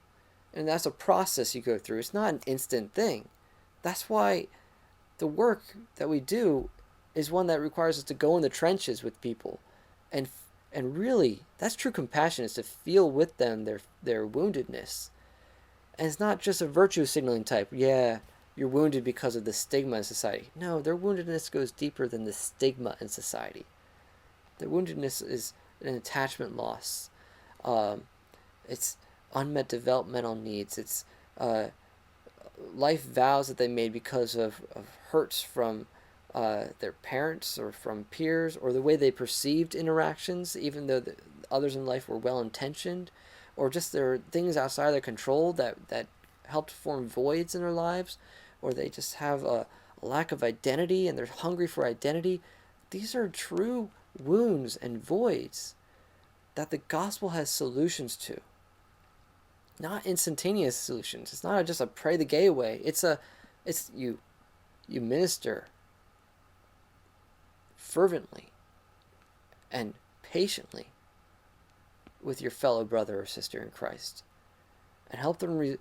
And that's a process you go through. It's not an instant thing. That's why the work that we do is one that requires us to go in the trenches with people. And really, that's true compassion, is to feel with them their woundedness. And it's not just a virtue signaling type. Yeah, you're wounded because of the stigma in society. No, their woundedness goes deeper than the stigma in society. Their woundedness is an attachment loss. It's unmet developmental needs. It's life vows that they made because of hurts from their parents or from peers, or the way they perceived interactions, even though the others in life were well-intentioned, or just there are things outside of their control that helped form voids in their lives, or they just have a lack of identity and they're hungry for identity. These are true wounds and voids that the gospel has solutions to. Not instantaneous solutions. It's not just a pray the gay away. It's you minister fervently and patiently with your fellow brother or sister in Christ, and help them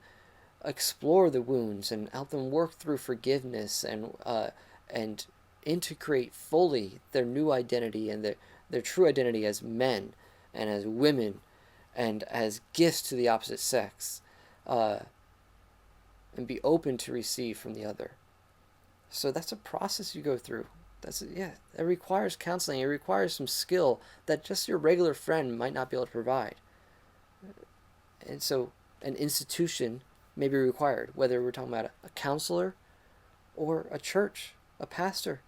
explore the wounds, and help them work through forgiveness, and integrate fully their new identity and their true identity as men and as women and as gifts to the opposite sex, and be open to receive from the other. So that's a process you go through. It requires counseling. It requires some skill that just your regular friend might not be able to provide. And so an institution may be required, whether we're talking about a counselor or a church, a pastor,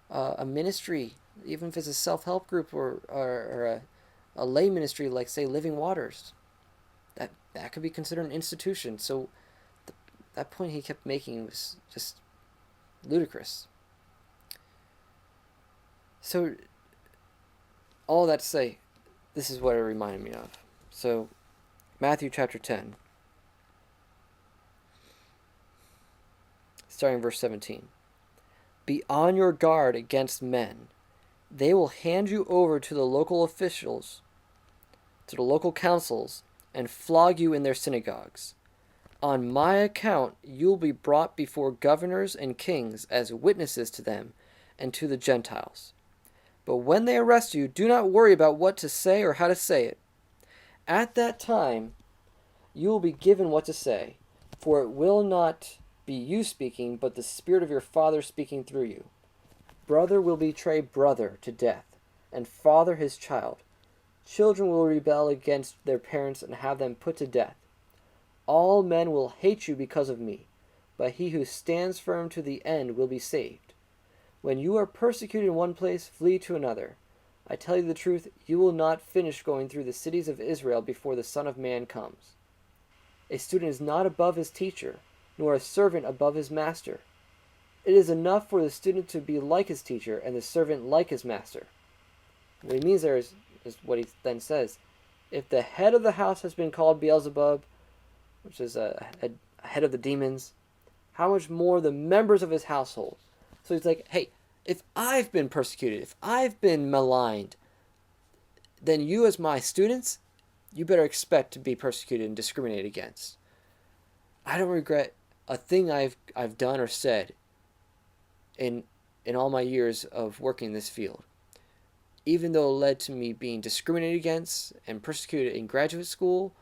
a ministry, even if it's a self-help group or a lay ministry like, say, Living Waters. That could be considered an institution. So that point he kept making was just ludicrous. So all that to say, this is what it reminded me of. So Matthew chapter 10, starting verse 17. Be on your guard against men. They will hand you over to the local officials, to the local councils, and flog you in their synagogues. On my account you will be brought before governors and kings as witnesses to them and to the Gentiles. But when they arrest you, do not worry about what to say or how to say it. At that time you will be given what to say, for it will not be you speaking, but the Spirit of your Father speaking through you. Brother will betray brother to death, and father his child. Children will rebel against their parents and have them put to death. All men will hate you because of me, but he who stands firm to the end will be saved. When you are persecuted in one place, flee to another. I tell you the truth, you will not finish going through the cities of Israel before the Son of Man comes. A student is not above his teacher, nor a servant above his master. It is enough for the student to be like his teacher, and the servant like his master. What he means there is what he then says. If the head of the house has been called Beelzebub, which is a head of the demons, how much more the members of his household? So he's like, hey, if I've been persecuted, if I've been maligned, then you as my students, you better expect to be persecuted and discriminated against. I don't regret a thing I've done or said in all my years of working in this field. Even though it led to me being discriminated against and persecuted in graduate school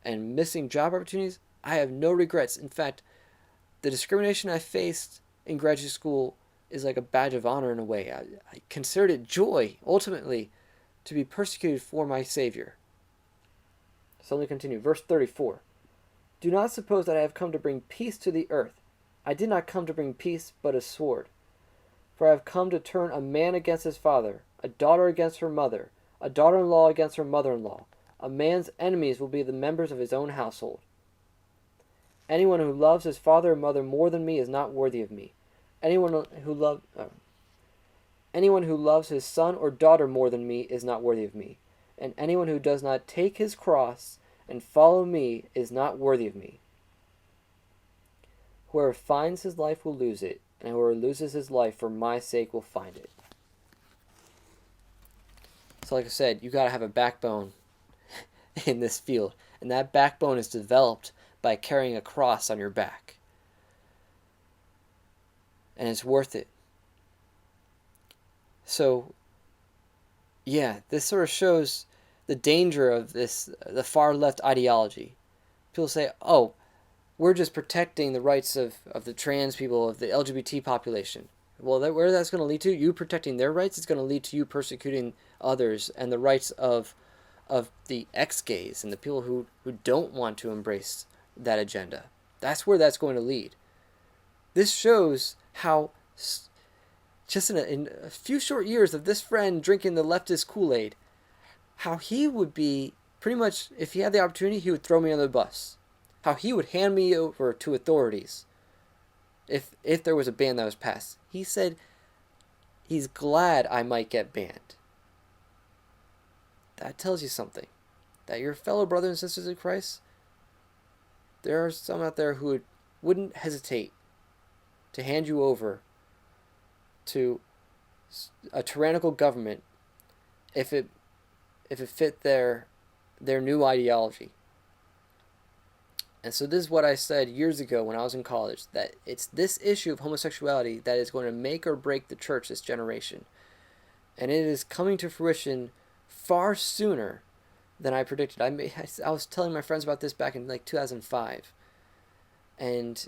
and missing job opportunities, I have no regrets. In fact, the discrimination I faced in graduate school is like a badge of honor in a way. I considered it joy, ultimately, to be persecuted for my Savior. So let me continue. Verse 34. Do not suppose that I have come to bring peace to the earth. I did not come to bring peace, but a sword. For I have come to turn a man against his father, a daughter against her mother, a daughter-in-law against her mother-in-law. A man's enemies will be the members of his own household. Anyone who loves his father or mother more than me is not worthy of me. Anyone who loves his son or daughter more than me is not worthy of me. And anyone who does not take his cross and follow me is not worthy of me. Whoever finds his life will lose it, and whoever loses his life for my sake will find it. So like I said, you got to have a backbone in this field. And that backbone is developed by carrying a cross on your back. And it's worth it. So, yeah, this sort of shows the danger of the far left ideology. People say, oh, we're just protecting the rights of the trans people, of the LGBT population. Well, where that's going to lead to, you protecting their rights, is going to lead to you persecuting others and the rights of the ex-gays and the people who don't want to embrace that agenda. That's where that's going to lead. This shows how just in a few short years of this friend drinking the leftist Kool-Aid, how he would be pretty much, if he had the opportunity, he would throw me on the bus. How he would hand me over to authorities if there was a ban that was passed. He said he's glad I might get banned. That tells you something. That your fellow brothers and sisters in Christ, there are some out there who wouldn't hesitate to hand you over to a tyrannical government if it fit their new ideology. And so this is what I said years ago when I was in college, that it's this issue of homosexuality that is going to make or break the church this generation. And it is coming to fruition far sooner than I predicted. I was telling my friends about this back in like 2005. And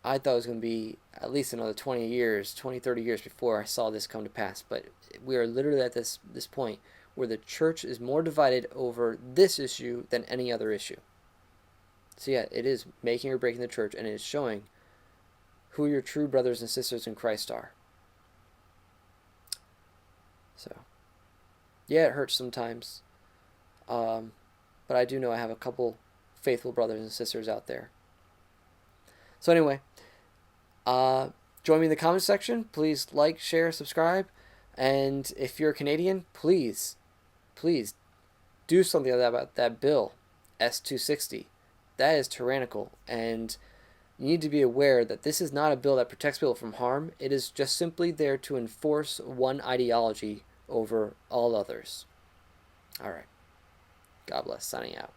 I thought it was going to be at least another 20 years, 20, 30 years before I saw this come to pass. But we are literally at this point where the church is more divided over this issue than any other issue. So yeah, it is making or breaking the church, and it is showing who your true brothers and sisters in Christ are. So, yeah, it hurts sometimes. But I do know I have a couple faithful brothers and sisters out there. So anyway, join me in the comment section. Please like, share, subscribe. And if you're a Canadian, please do something about that bill, S-260. That is tyrannical, and you need to be aware that this is not a bill that protects people from harm. It is just simply there to enforce one ideology over all others. All right. God bless. Signing out.